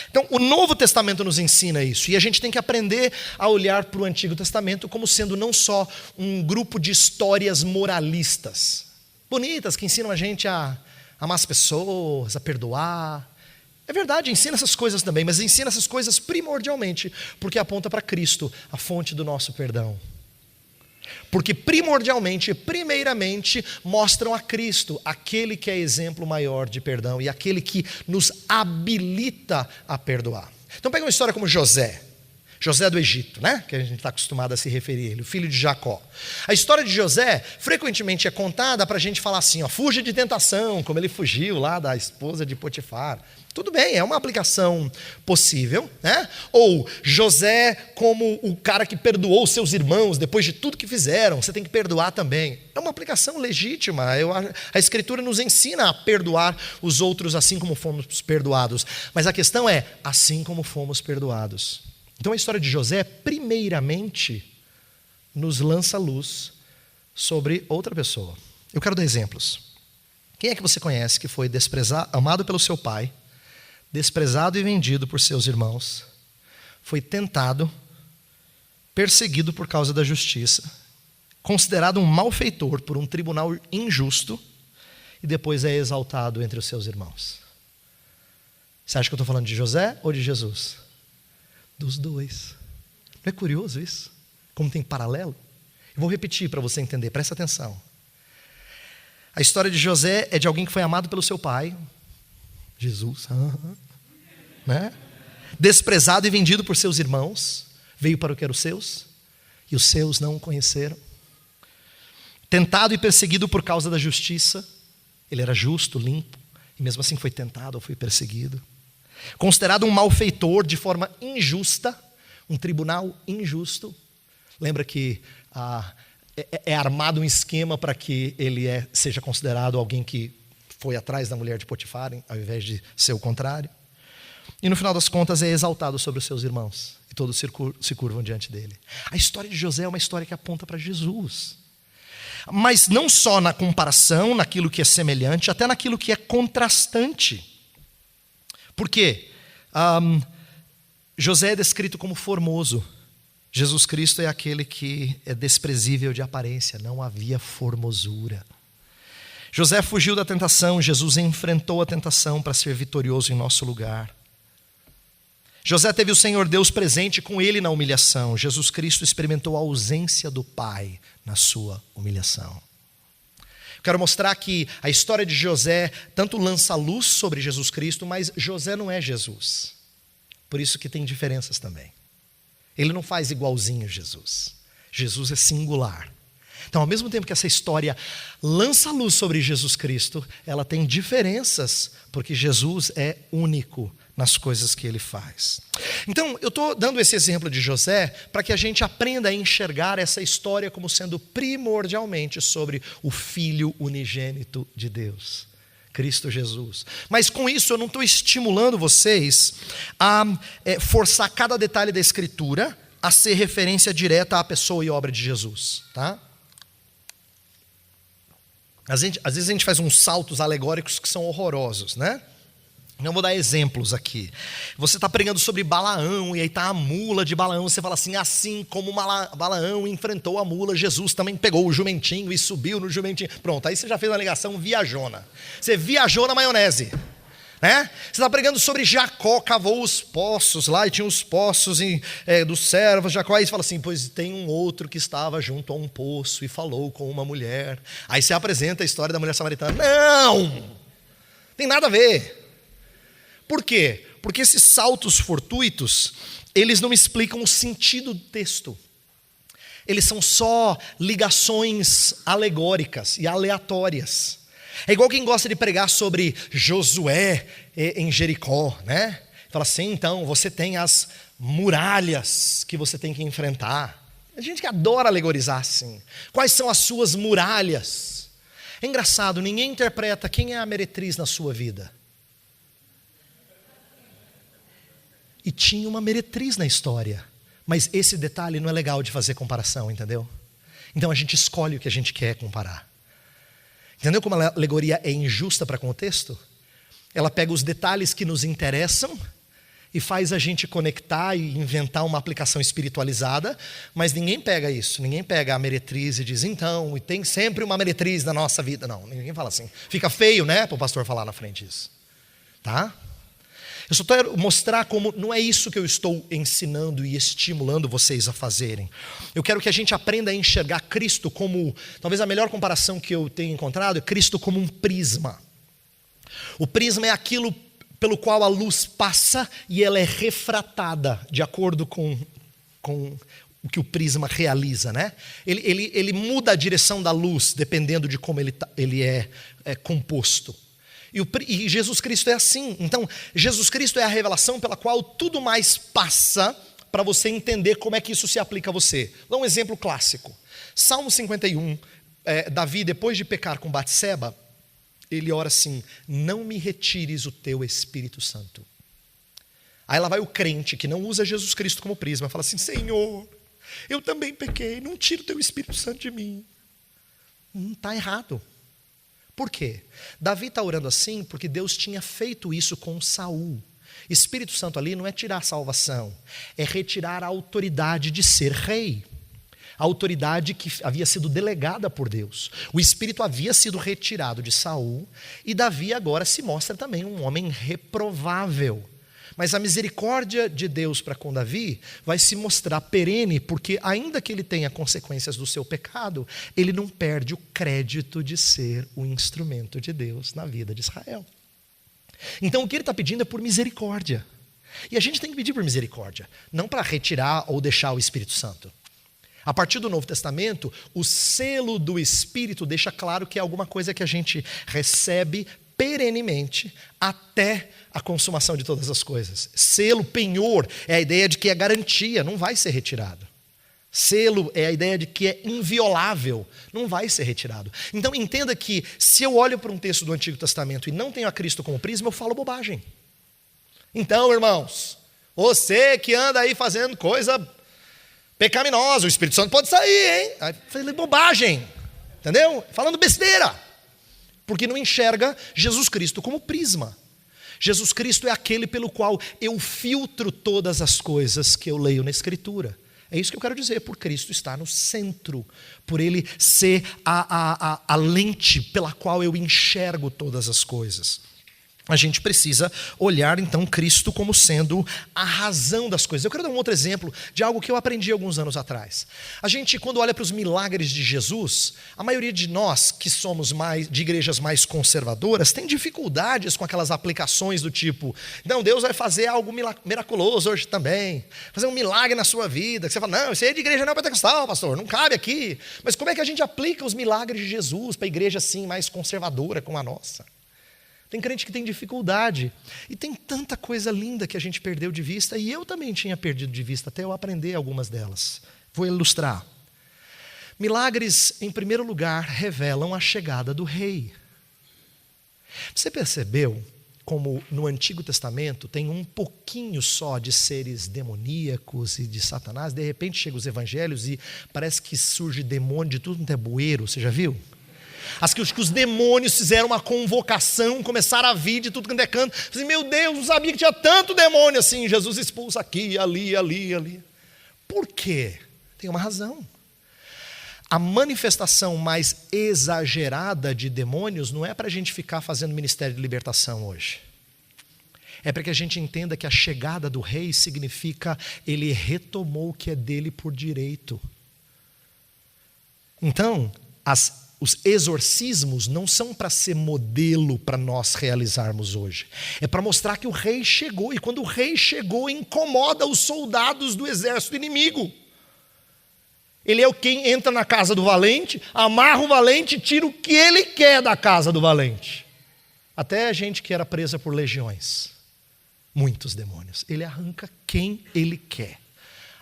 Então, o Novo Testamento nos ensina isso, e a gente tem que aprender a olhar para o Antigo Testamento como sendo não só um grupo de histórias moralistas, bonitas, que ensinam a gente a amar as pessoas, a perdoar. É verdade, ensina essas coisas também, mas ensina essas coisas primordialmente porque aponta para Cristo, a fonte do nosso perdão. Porque primordialmente, primeiramente, mostram a Cristo, aquele que é exemplo maior de perdão e aquele que nos habilita a perdoar. Então pega uma história como José do Egito, né? Que a gente está acostumado a se referir a ele, o filho de Jacó. A história de José frequentemente é contada para a gente falar assim, ó, fuja de tentação, como ele fugiu lá da esposa de Potifar. Tudo bem, é uma aplicação possível, né? Ou José como o cara que perdoou seus irmãos depois de tudo que fizeram, você tem que perdoar também. É uma aplicação legítima. A Escritura nos ensina a perdoar os outros assim como fomos perdoados. Mas a questão é, assim como fomos perdoados. Então a história de José, primeiramente, nos lança luz sobre outra pessoa. Eu quero dar exemplos. Quem é que você conhece que foi amado pelo seu pai, desprezado e vendido por seus irmãos, foi tentado, perseguido por causa da justiça, considerado um malfeitor por um tribunal injusto e depois é exaltado entre os seus irmãos? Você acha que eu estou falando de José ou de Jesus? Dos dois. Não é curioso isso? Como tem paralelo? Eu vou repetir para você entender, presta atenção. A história de José é de alguém que foi amado pelo seu pai, Jesus, né? Desprezado e vendido por seus irmãos, veio para o que era os seus, e os seus não o conheceram. Tentado e perseguido por causa da justiça, ele era justo, limpo, e mesmo assim foi tentado ou foi perseguido. Considerado um malfeitor de forma injusta, um tribunal injusto. Lembra que é armado um esquema para que ele seja considerado alguém que foi atrás da mulher de Potifar, ao invés de ser o contrário. E no final das contas é exaltado sobre os seus irmãos, e todos se curvam diante dele. A história de José é uma história que aponta para Jesus. Mas não só na comparação, naquilo que é semelhante, até naquilo que é contrastante. Por quê? José é descrito como formoso. Jesus Cristo é aquele que é desprezível de aparência, não havia formosura. José fugiu da tentação, Jesus enfrentou a tentação para ser vitorioso em nosso lugar. José teve o Senhor Deus presente com ele na humilhação. Jesus Cristo experimentou a ausência do Pai na sua humilhação. Quero mostrar que a história de José tanto lança luz sobre Jesus Cristo, mas José não é Jesus. Por isso que tem diferenças também. Ele não faz igualzinho a Jesus. Jesus é singular. Então, ao mesmo tempo que essa história lança luz sobre Jesus Cristo, ela tem diferenças, porque Jesus é único nas coisas que ele faz. Então, eu estou dando esse exemplo de José para que a gente aprenda a enxergar essa história como sendo primordialmente sobre o Filho unigênito de Deus, Cristo Jesus. Mas com isso eu não estou estimulando vocês a forçar cada detalhe da Escritura a ser referência direta à pessoa e obra de Jesus, tá? Às vezes a gente faz uns saltos alegóricos que são horrorosos, né? Eu vou dar exemplos aqui. Você está pregando sobre Balaão, e aí está a mula de Balaão. Você fala assim como Balaão enfrentou a mula, Jesus também pegou o jumentinho e subiu no jumentinho. Pronto, aí você já fez uma ligação viajona. Você viajou na maionese, né? Você está pregando sobre Jacó, cavou os poços lá, e tinha os poços dos servos, Jacó. Aí você fala assim, pois tem um outro que estava junto a um poço e falou com uma mulher. Aí você apresenta a história da mulher samaritana. Não! Tem nada a ver. Por quê? Porque esses saltos fortuitos, eles não explicam o sentido do texto. Eles são só ligações alegóricas e aleatórias. É igual quem gosta de pregar sobre Josué em Jericó, né? Fala assim, então, você tem as muralhas que você tem que enfrentar. A gente que adora alegorizar assim. Quais são as suas muralhas? É engraçado, ninguém interpreta quem é a meretriz na sua vida. E tinha uma meretriz na história. Mas esse detalhe não é legal de fazer comparação, entendeu? Então a gente escolhe o que a gente quer comparar. Entendeu como a alegoria é injusta para contexto? Ela pega os detalhes que nos interessam e faz a gente conectar e inventar uma aplicação espiritualizada, mas ninguém pega isso. Ninguém pega a meretriz e diz, então, e tem sempre uma meretriz na nossa vida. Não, ninguém fala assim. Fica feio, né, para o pastor falar na frente isso. Tá? Eu só quero mostrar como não é isso que eu estou ensinando e estimulando vocês a fazerem. Eu quero que a gente aprenda a enxergar Cristo como, talvez a melhor comparação que eu tenho encontrado é Cristo como um prisma. O prisma é aquilo pelo qual a luz passa e ela é refratada de acordo com o que o prisma realiza, né? Ele muda a direção da luz dependendo de como ele é composto. E Jesus Cristo é assim. Então, Jesus Cristo é a revelação pela qual tudo mais passa para você entender como é que isso se aplica a você. Vou dar um exemplo clássico. Salmo 51, Davi, depois de pecar com Batseba, ele ora assim, não me retires o teu Espírito Santo. Aí lá vai o crente que não usa Jesus Cristo como prisma, fala assim, Senhor, eu também pequei, não tira o teu Espírito Santo de mim. Está errado. Por quê? Davi está orando assim porque Deus tinha feito isso com Saul. Espírito Santo ali não é tirar a salvação, é retirar a autoridade de ser rei. A autoridade que havia sido delegada por Deus. O Espírito havia sido retirado de Saul e Davi agora se mostra também um homem reprovável. Mas a misericórdia de Deus para com Davi vai se mostrar perene, porque ainda que ele tenha consequências do seu pecado, ele não perde o crédito de ser o instrumento de Deus na vida de Israel. Então o que ele está pedindo é por misericórdia. E a gente tem que pedir por misericórdia, não para retirar ou deixar o Espírito Santo. A partir do Novo Testamento, o selo do Espírito deixa claro que é alguma coisa que a gente recebe perenemente até a consumação de todas as coisas. Selo, penhor, é a ideia de que é garantia, não vai ser retirado. Selo é a ideia de que é inviolável, não vai ser retirado. Então entenda que se eu olho para um texto do Antigo Testamento e não tenho a Cristo como prisma, eu falo bobagem. Então, irmãos, você que anda aí fazendo coisa pecaminosa, o Espírito Santo pode sair, hein? Aí falei bobagem, entendeu? Falando besteira. Porque não enxerga Jesus Cristo como prisma. Jesus Cristo é aquele pelo qual eu filtro todas as coisas que eu leio na Escritura. É isso que eu quero dizer, por Cristo estar no centro, por Ele ser a lente pela qual eu enxergo todas as coisas. A gente precisa olhar então Cristo como sendo a razão das coisas. Eu quero dar um outro exemplo de algo que eu aprendi alguns anos atrás. A gente, quando olha para os milagres de Jesus, a maioria de nós que somos de igrejas mais conservadoras tem dificuldades com aquelas aplicações do tipo, não, Deus vai fazer algo miraculoso hoje também, fazer um milagre na sua vida, que você fala, não, isso aí é de igreja não pentecostal, pastor, não cabe aqui. Mas como é que a gente aplica os milagres de Jesus para a igreja assim mais conservadora como a nossa? Tem crente que tem dificuldade. E tem tanta coisa linda que a gente perdeu de vista. E eu também tinha perdido de vista, até eu aprender algumas delas. Vou ilustrar. Milagres, em primeiro lugar, revelam a chegada do rei. Você percebeu como no Antigo Testamento tem um pouquinho só de seres demoníacos e de Satanás, de repente chegam os evangelhos e parece que surge demônio de tudo quanto é bueiro, você já viu? Acho que os demônios fizeram uma convocação, começaram a vir de tudo quanto é canto. Assim, meu Deus, não sabia que tinha tanto demônio assim. Jesus expulsa aqui, ali, ali, ali. Por quê? Tem uma razão. A manifestação mais exagerada de demônios não é para a gente ficar fazendo ministério de libertação hoje. É para que a gente entenda que a chegada do rei significa ele retomou o que é dele por direito. Então, os exorcismos não são para ser modelo para nós realizarmos hoje. É para mostrar que o rei chegou. E quando o rei chegou, incomoda os soldados do exército inimigo. Ele é quem entra na casa do valente, amarra o valente e tira o que ele quer da casa do valente. Até a gente que era presa por legiões. Muitos demônios. Ele arranca quem ele quer.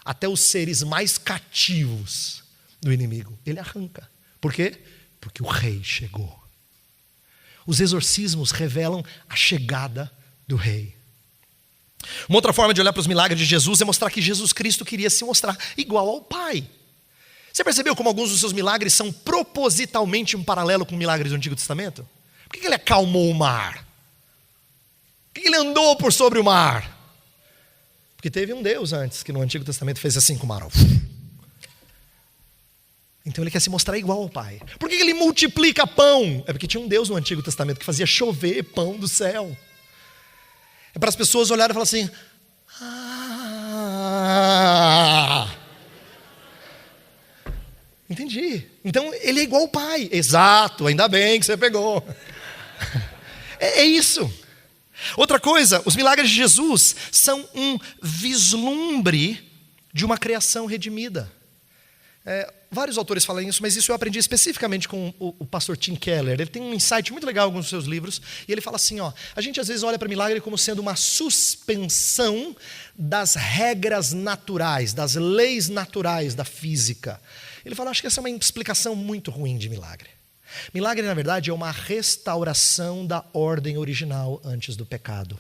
Até os seres mais cativos do inimigo. Ele arranca. Por quê? Porque o rei chegou. Os exorcismos revelam a chegada do rei. Uma outra forma de olhar para os milagres de Jesus é mostrar que Jesus Cristo queria se mostrar igual ao Pai. Você percebeu como alguns dos seus milagres são propositalmente um paralelo com milagres do Antigo Testamento? Por que ele acalmou o mar? Por que ele andou por sobre o mar? Porque teve um Deus antes que no Antigo Testamento fez assim com o mar. Então ele quer se mostrar igual ao Pai. Por que ele multiplica pão? É porque tinha um Deus no Antigo Testamento que fazia chover pão do céu. É para as pessoas olharem e falar assim: entendi. Então ele é igual ao Pai. Exato, ainda bem que você pegou. É isso. Outra coisa, os milagres de Jesus são um vislumbre de uma criação redimida. Vários autores falam isso, mas isso eu aprendi especificamente com o pastor Tim Keller. Ele tem um insight muito legal em alguns dos seus livros, e ele fala assim, a gente às vezes olha para milagre como sendo uma suspensão das regras naturais, das leis naturais da física. Ele fala, acho que essa é uma explicação muito ruim de milagre. Milagre, na verdade, é uma restauração da ordem original antes do pecado.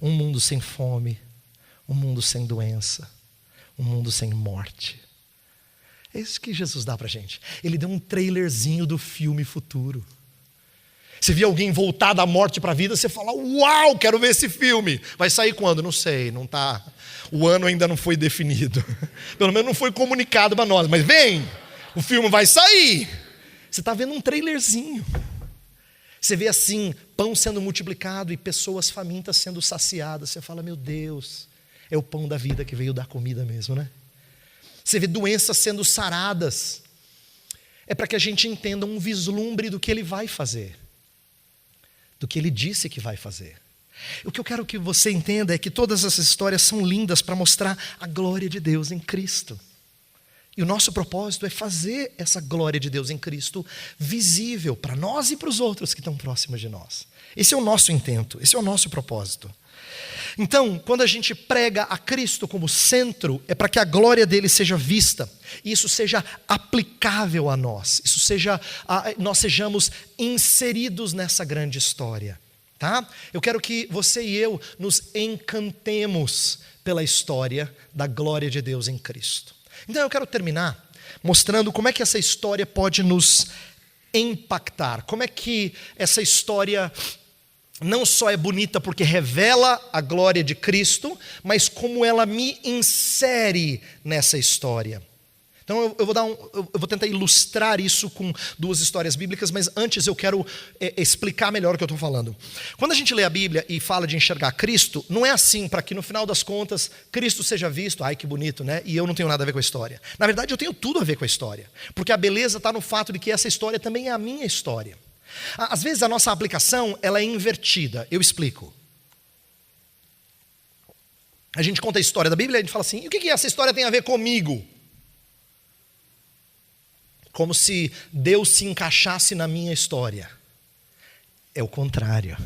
Um mundo sem fome, um mundo sem doença, um mundo sem morte. É isso que Jesus dá pra gente. Ele deu um trailerzinho do filme futuro. Você vê alguém voltar da morte para a vida, você fala, uau, quero ver esse filme. Vai sair quando? Não sei, não tá. O ano ainda não foi definido. Pelo menos não foi comunicado para nós. Mas vem, o filme vai sair. Você está vendo um trailerzinho. Você vê assim, pão sendo multiplicado e pessoas famintas sendo saciadas. Você fala, meu Deus, é o pão da vida que veio dar comida mesmo, né? Você vê doenças sendo saradas. É para que a gente entenda um vislumbre do que ele vai fazer. Do que ele disse que vai fazer. O que eu quero que você entenda é que todas essas histórias são lindas para mostrar a glória de Deus em Cristo. E o nosso propósito é fazer essa glória de Deus em Cristo visível para nós e para os outros que estão próximos de nós. Esse é o nosso intento, esse é o nosso propósito. Então, quando a gente prega a Cristo como centro, é para que a glória dele seja vista, e isso seja aplicável a nós, nós sejamos inseridos nessa grande história, tá? Eu quero que você e eu nos encantemos pela história da glória de Deus em Cristo. Então eu quero terminar mostrando como é que essa história pode nos impactar, como é que essa história não só é bonita porque revela a glória de Cristo, mas como ela me insere nessa história. Então eu vou tentar ilustrar isso com duas histórias bíblicas, mas antes eu quero explicar melhor o que eu estou falando. Quando a gente lê a Bíblia e fala de enxergar Cristo, não é assim para que no final das contas Cristo seja visto, ai que bonito, né? E eu não tenho nada a ver com a história. Na verdade eu tenho tudo a ver com a história, porque a beleza está no fato de que essa história também é a minha história. Às vezes a nossa aplicação ela é invertida, eu explico. A gente conta a história da Bíblia e a gente fala assim, e o que essa história tem a ver comigo? Como se Deus se encaixasse na minha história. É o contrário.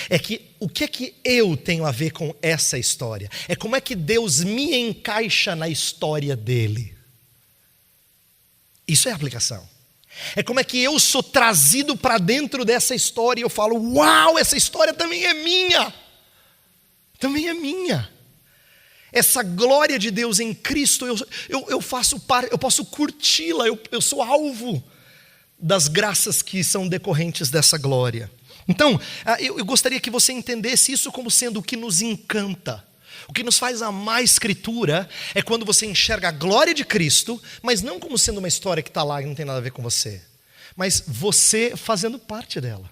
É que o que é que eu tenho a ver com essa história? É como é que Deus me encaixa na história dele. Isso é aplicação. É como é que eu sou trazido para dentro dessa história e eu falo, uau, essa história também é minha. Também é minha. Essa glória de Deus em Cristo, eu faço parte, eu posso curti-la, eu sou alvo das graças que são decorrentes dessa glória. Então, eu gostaria que você entendesse isso como sendo o que nos encanta. O que nos faz amar a Escritura é quando você enxerga a glória de Cristo, mas não como sendo uma história que está lá e não tem nada a ver com você, mas você fazendo parte dela.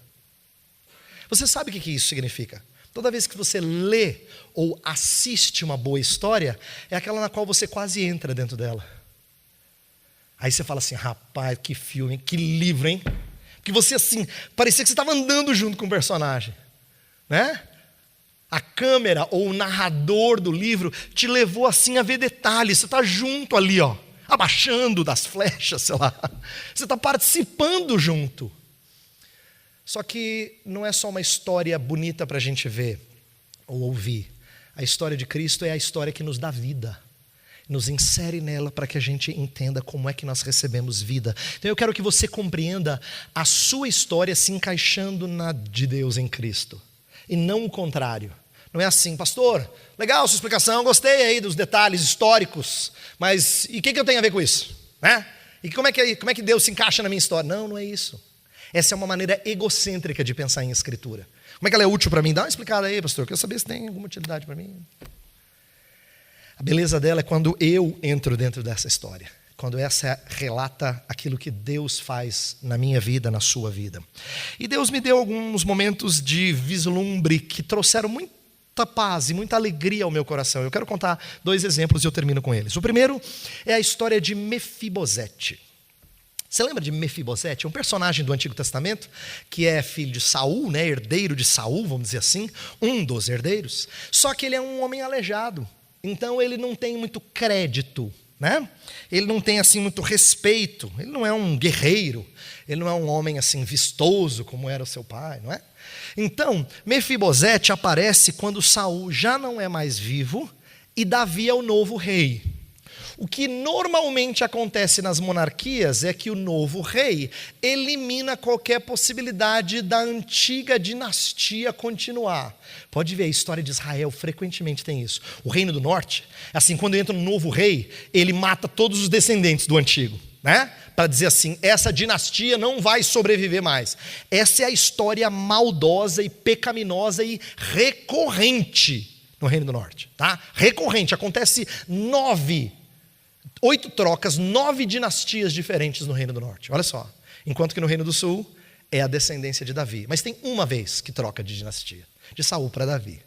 Você sabe o que isso significa? Toda vez que você lê ou assiste uma boa história, é aquela na qual você quase entra dentro dela. Aí você fala assim, rapaz, que filme, que livro, hein? Porque você assim, parecia que você estava andando junto com o personagem, né? A câmera ou o narrador do livro te levou assim a ver detalhes. Você está junto ali, ó, abaixando das flechas, sei lá. Você está participando junto. Só que não é só uma história bonita para a gente ver ou ouvir. A história de Cristo é a história que nos dá vida. Nos insere nela para que a gente entenda como é que nós recebemos vida. Então eu quero que você compreenda a sua história se encaixando na de Deus em Cristo. E não o contrário. Não é assim, pastor, legal sua explicação, gostei aí dos detalhes históricos, mas e o que eu tenho a ver com isso? Né? E como é que Deus se encaixa na minha história? Não é isso. Essa é uma maneira egocêntrica de pensar em Escritura. Como é que ela é útil para mim? Dá uma explicada aí, pastor, eu quero saber se tem alguma utilidade para mim. A beleza dela é quando eu entro dentro dessa história. Quando essa relata aquilo que Deus faz na minha vida, na sua vida. E Deus me deu alguns momentos de vislumbre que trouxeram muita paz e muita alegria ao meu coração. Eu quero contar 2 exemplos e eu termino com eles. O primeiro é a história de Mefibosete. Você lembra de Mefibosete? É um personagem do Antigo Testamento que é filho de Saul, né? Herdeiro de Saul, vamos dizer assim, um dos herdeiros. Só que ele é um homem aleijado, então ele não tem muito crédito, né? Ele não tem assim muito respeito, ele não é um guerreiro, ele não é um homem assim vistoso como era o seu pai, não é? Então, Mefibosete aparece quando Saul já não é mais vivo e Davi é o novo rei. O que normalmente acontece nas monarquias é que o novo rei elimina qualquer possibilidade da antiga dinastia continuar. Pode ver, a história de Israel frequentemente tem isso. O reino do norte, assim, quando entra um novo rei, ele mata todos os descendentes do antigo, né? Para dizer assim, essa dinastia não vai sobreviver mais. Essa é a história maldosa e pecaminosa e recorrente no reino do norte, tá? Recorrente, acontece 8 trocas, 9 dinastias diferentes no Reino do Norte. Olha só. Enquanto que no Reino do Sul é a descendência de Davi. Mas tem uma vez que troca de dinastia. De Saul para Davi.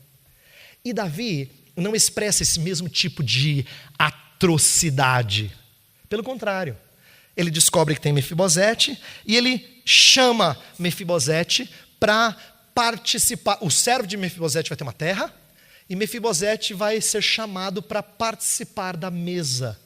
E Davi não expressa esse mesmo tipo de atrocidade. Pelo contrário. Ele descobre que tem Mefibosete e ele chama Mefibosete para participar. O servo de Mefibosete vai ter uma terra e Mefibosete vai ser chamado para participar da mesa.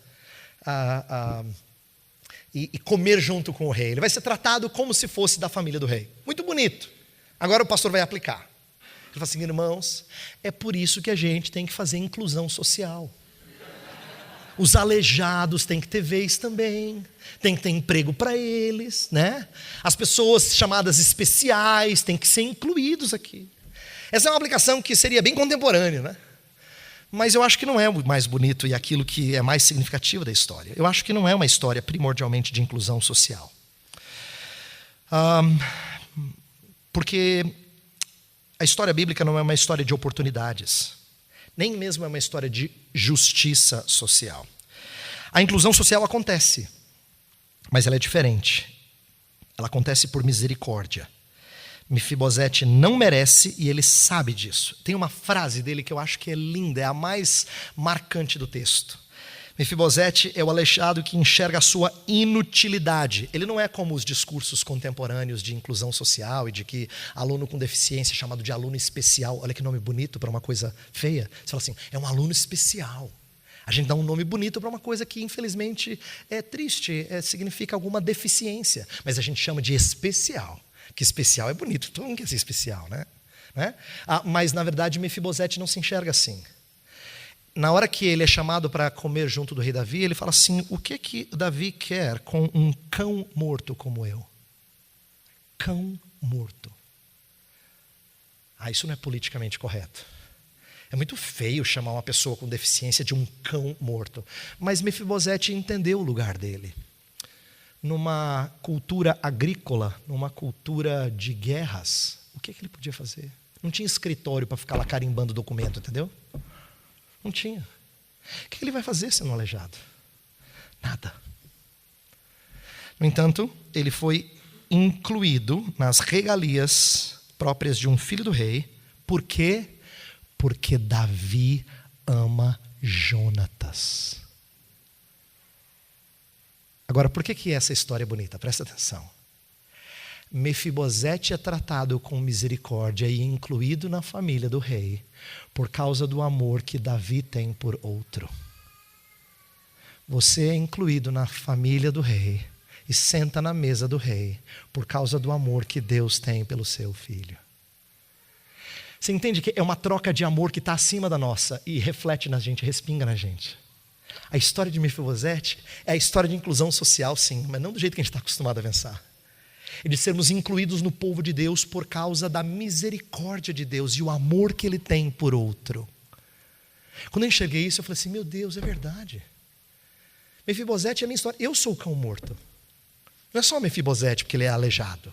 E comer junto com o rei. Ele vai ser tratado como se fosse da família do rei. Muito bonito. Agora o pastor vai aplicar. Ele fala assim, irmãos, é por isso que a gente tem que fazer inclusão social. Os aleijados têm que ter vez também. Tem que ter emprego para eles, né? As pessoas chamadas especiais têm que ser incluídos aqui. Essa é uma aplicação que seria bem contemporânea, né? Mas eu acho que não é o mais bonito e aquilo que é mais significativo da história. Eu acho que não é uma história primordialmente de inclusão social. Porque a história bíblica não é uma história de oportunidades. Nem mesmo é uma história de justiça social. A inclusão social acontece, mas ela é diferente. Ela acontece por misericórdia. Mefibosete não merece e ele sabe disso. Tem uma frase dele que eu acho que é linda, é a mais marcante do texto. Mefibosete é o aleijado que enxerga a sua inutilidade. Ele não é como os discursos contemporâneos de inclusão social e de que aluno com deficiência é chamado de aluno especial. Olha que nome bonito para uma coisa feia. Você fala assim, é um aluno especial. A gente dá um nome bonito para uma coisa que infelizmente é triste, significa alguma deficiência. Mas a gente chama de especial. Que especial é bonito, todo mundo quer ser especial, né? Mas na verdade Mefibosete não se enxerga assim. na hora que ele é chamado para comer junto do rei Davi, ele fala assim: o que Davi quer com um cão morto como eu? Cão morto. Isso não é politicamente correto. É muito feio chamar uma pessoa com deficiência de um cão morto. Mas Mefibosete entendeu o lugar dele. Numa cultura agrícola, numa cultura de guerras, o que ele podia fazer? Não tinha escritório para ficar lá carimbando documento, entendeu? Não tinha. O que ele vai fazer sendo aleijado? Nada. No entanto, ele foi incluído nas regalias próprias de um filho do rei. Por quê? Porque Davi ama Jonatas. Agora, por que essa história é bonita? Presta atenção. Mefibosete é tratado com misericórdia e incluído na família do rei por causa do amor que Davi tem por outro. Você é incluído na família do rei e senta na mesa do rei por causa do amor que Deus tem pelo seu filho. Você entende que é uma troca de amor que está acima da nossa e reflete na gente, respinga na gente. A história de Mefibosete é a história de inclusão social, sim, mas não do jeito que a gente está acostumado a pensar. É de sermos incluídos no povo de Deus por causa da misericórdia de Deus e o amor que Ele tem por outro. Quando eu enxerguei isso, eu falei assim: meu Deus, é verdade. Mefibosete é a minha história. Eu sou o cão morto. Não é só Mefibosete porque ele é aleijado.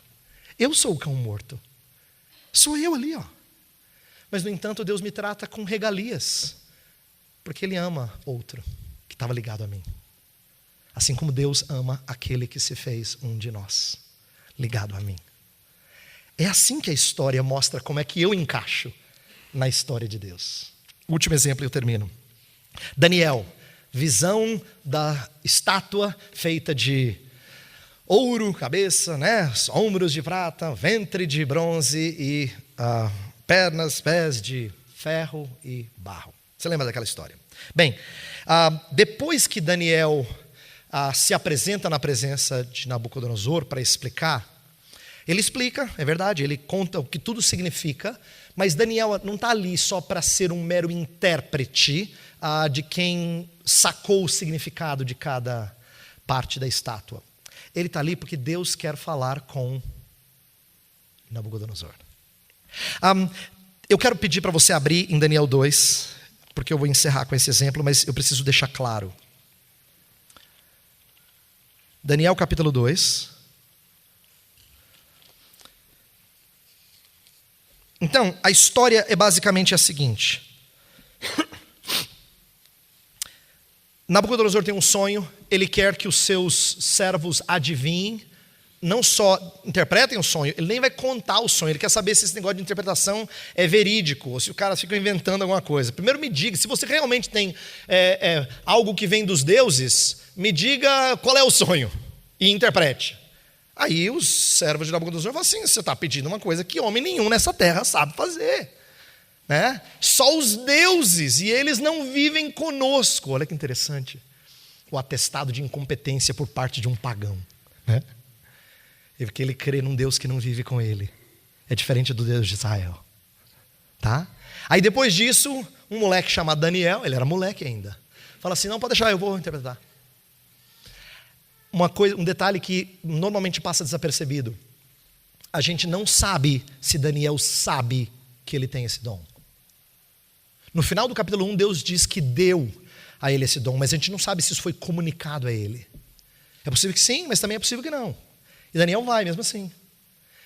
Eu sou o cão morto. Sou eu ali, ó. Mas, no entanto, Deus me trata com regalias, porque Ele ama outro que estava ligado a mim. Assim como Deus ama aquele que se fez um de nós, ligado a mim. É assim que a história mostra como é que eu encaixo na história de Deus. Último exemplo e eu termino. Daniel, visão da estátua feita de ouro, cabeça, ombros de prata, ventre de bronze e pernas, pés de ferro e barro. Você lembra daquela história? Bem, depois que Daniel se apresenta na presença de Nabucodonosor para explicar, ele explica, é verdade, ele conta o que tudo significa, mas Daniel não está ali só para ser um mero intérprete de quem sacou o significado de cada parte da estátua. Ele está ali porque Deus quer falar com Nabucodonosor. Eu quero pedir para você abrir em Daniel 2, porque eu vou encerrar com esse exemplo, mas eu preciso deixar claro. Daniel capítulo 2. Então, a história é basicamente a seguinte. Nabucodonosor tem um sonho, ele quer que os seus servos adivinhem, não só interpretem o sonho, ele nem vai contar o sonho, ele quer saber se esse negócio de interpretação é verídico, ou se o cara fica inventando alguma coisa. Primeiro me diga, se você realmente tem algo que vem dos deuses, me diga qual é o sonho e interprete. Aí os servos de Nabucodonosor falam assim: você está pedindo uma coisa que homem nenhum nessa terra sabe fazer. Só os deuses, e eles não vivem conosco. Olha que interessante, o atestado de incompetência por parte de um pagão, porque ele crê num Deus que não vive com ele. É diferente do Deus de Israel, tá? Aí depois disso, um moleque chamado Daniel, ele era moleque ainda, fala assim: não, pode deixar, eu vou interpretar. Um detalhe que normalmente passa desapercebido: a gente não sabe se Daniel sabe que ele tem esse dom. No final do capítulo 1, Deus diz que deu a ele esse dom, mas a gente não sabe se isso foi comunicado a ele. É possível que sim, mas também é possível que não. E Daniel vai mesmo assim.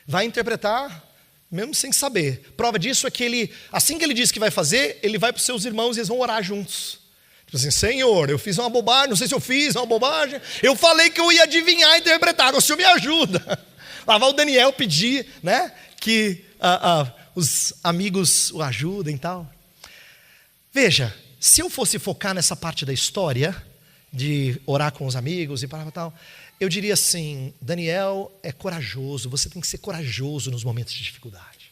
Vai interpretar mesmo sem saber. Prova disso é que ele, assim que ele diz que vai fazer, ele vai para os seus irmãos e eles vão orar juntos. Tipo assim: Senhor, eu fiz uma bobagem, não sei se eu fiz uma bobagem, eu falei que eu ia adivinhar e interpretar, o Senhor me ajuda. Lá vai o Daniel pedir que os amigos o ajudem e tal. Veja, se eu fosse focar nessa parte da história, de orar com os amigos e tal, eu diria assim: Daniel é corajoso, você tem que ser corajoso nos momentos de dificuldade.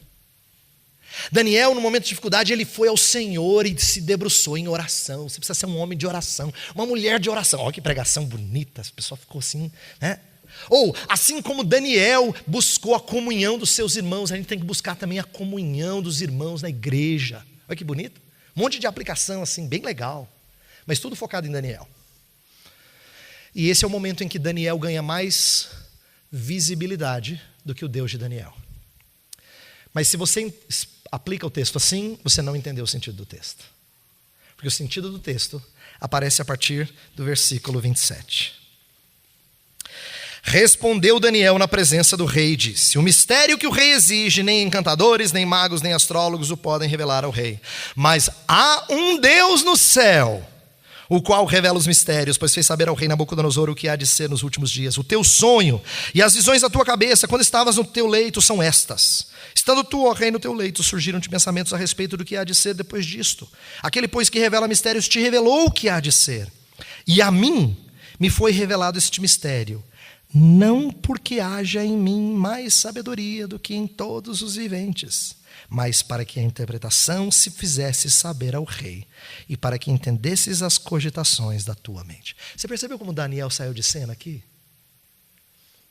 Daniel, no momento de dificuldade, ele foi ao Senhor e se debruçou em oração. Você precisa ser um homem de oração, uma mulher de oração. Olha que pregação bonita, a pessoa ficou assim, Ou, assim como Daniel buscou a comunhão dos seus irmãos, a gente tem que buscar também a comunhão dos irmãos na igreja. Olha que bonito. Um monte de aplicação assim, bem legal, mas tudo focado em Daniel. E esse é o momento em que Daniel ganha mais visibilidade do que o Deus de Daniel. Mas se você aplica o texto assim, você não entendeu o sentido do texto. Porque o sentido do texto aparece a partir do versículo 27. Respondeu Daniel na presença do rei e disse: o mistério que o rei exige, nem encantadores, nem magos, nem astrólogos o podem revelar ao rei. Mas há um Deus no céu, o qual revela os mistérios, pois fez saber ao rei Nabucodonosor o que há de ser nos últimos dias. O teu sonho e as visões da tua cabeça, quando estavas no teu leito, são estas. Estando tu, ó rei, no teu leito, surgiram-te pensamentos a respeito do que há de ser depois disto. Aquele, pois, que revela mistérios, te revelou o que há de ser. E a mim me foi revelado este mistério, não porque haja em mim mais sabedoria do que em todos os viventes, mas para que a interpretação se fizesse saber ao rei, e para que entendesses as cogitações da tua mente. Você percebeu como Daniel saiu de cena aqui?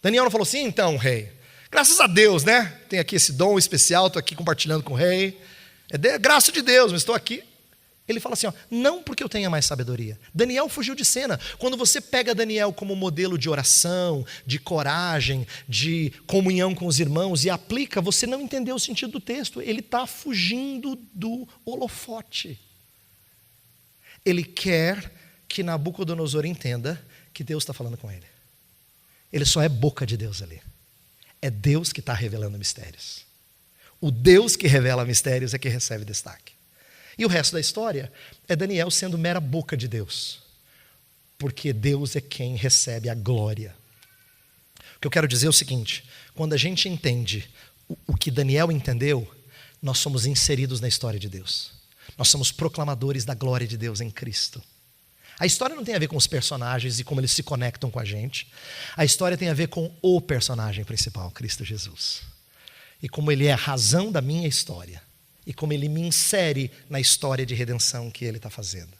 Daniel não falou assim: então, rei, graças a Deus, né? Tem aqui esse dom especial, estou aqui compartilhando com o rei. É graça de Deus, mas estou aqui. Ele fala assim, ó, não porque eu tenha mais sabedoria. Daniel fugiu de cena. Quando você pega Daniel como modelo de oração, de coragem, de comunhão com os irmãos e aplica, você não entendeu o sentido do texto. Ele está fugindo do holofote. Ele quer que Nabucodonosor entenda que Deus está falando com ele. Ele só é boca de Deus ali. É Deus que está revelando mistérios. O Deus que revela mistérios é que recebe destaque. E o resto da história é Daniel sendo mera boca de Deus. Porque Deus é quem recebe a glória. O que eu quero dizer é o seguinte: quando a gente entende o que Daniel entendeu, nós somos inseridos na história de Deus. Nós somos proclamadores da glória de Deus em Cristo. A história não tem a ver com os personagens e como eles se conectam com a gente. A história tem a ver com o personagem principal, Cristo Jesus. E como ele é a razão da minha história. E como ele me insere na história de redenção que ele está fazendo.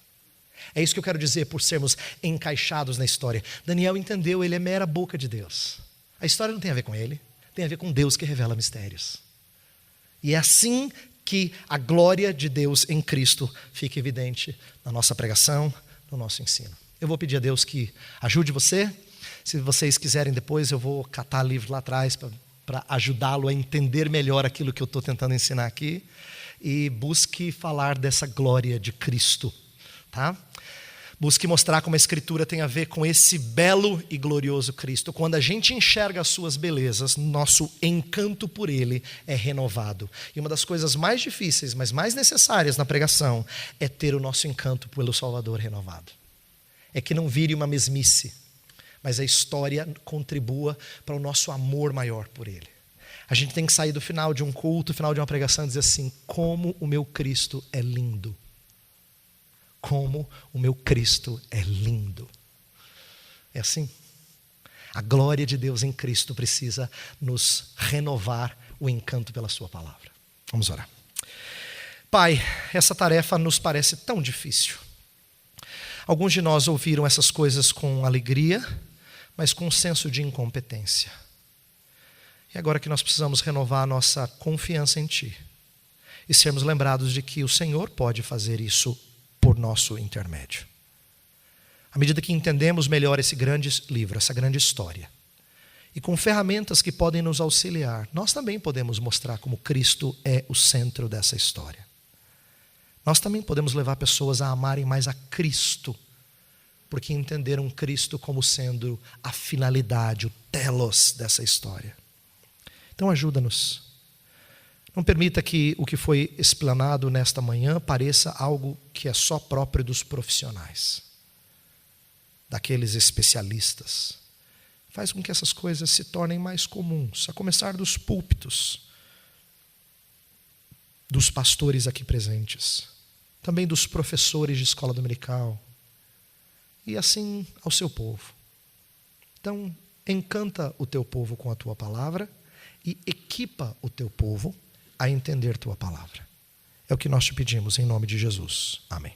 É isso que eu quero dizer por sermos encaixados na história. Daniel entendeu, ele é mera boca de Deus. A história não tem a ver com ele, tem a ver com Deus que revela mistérios. E é assim que a glória de Deus em Cristo fica evidente na nossa pregação, no nosso ensino. Eu vou pedir a Deus que ajude você. Se vocês quiserem depois, eu vou catar livro lá atrás para ajudá-lo a entender melhor aquilo que eu estou tentando ensinar aqui. E busque falar dessa glória de Cristo, tá? Busque mostrar como a Escritura tem a ver com esse belo e glorioso Cristo. Quando a gente enxerga as suas belezas, nosso encanto por Ele é renovado. E uma das coisas mais difíceis, mas mais necessárias na pregação, é ter o nosso encanto pelo Salvador renovado. É que não vire uma mesmice, mas a história contribua para o nosso amor maior por Ele. A gente tem que sair do final de um culto, final de uma pregação e dizer assim: como o meu Cristo é lindo. Como o meu Cristo é lindo. É assim. A glória de Deus em Cristo precisa nos renovar o encanto pela sua palavra. Vamos orar. Pai, essa tarefa nos parece tão difícil. Alguns de nós ouviram essas coisas com alegria, mas com um senso de incompetência. E agora que nós precisamos renovar a nossa confiança em Ti e sermos lembrados de que o Senhor pode fazer isso por nosso intermédio. À medida que entendemos melhor esse grande livro, essa grande história, e com ferramentas que podem nos auxiliar, nós também podemos mostrar como Cristo é o centro dessa história. Nós também podemos levar pessoas a amarem mais a Cristo, porque entenderam Cristo como sendo a finalidade, o telos dessa história. Então ajuda-nos. Não permita que o que foi explanado nesta manhã pareça algo que é só próprio dos profissionais, daqueles especialistas. Faz com que essas coisas se tornem mais comuns, a começar dos púlpitos, dos pastores aqui presentes, também dos professores de escola dominical, e assim ao seu povo. Então, encanta o teu povo com a tua palavra, e equipa o teu povo a entender tua palavra. É o que nós te pedimos em nome de Jesus. Amém.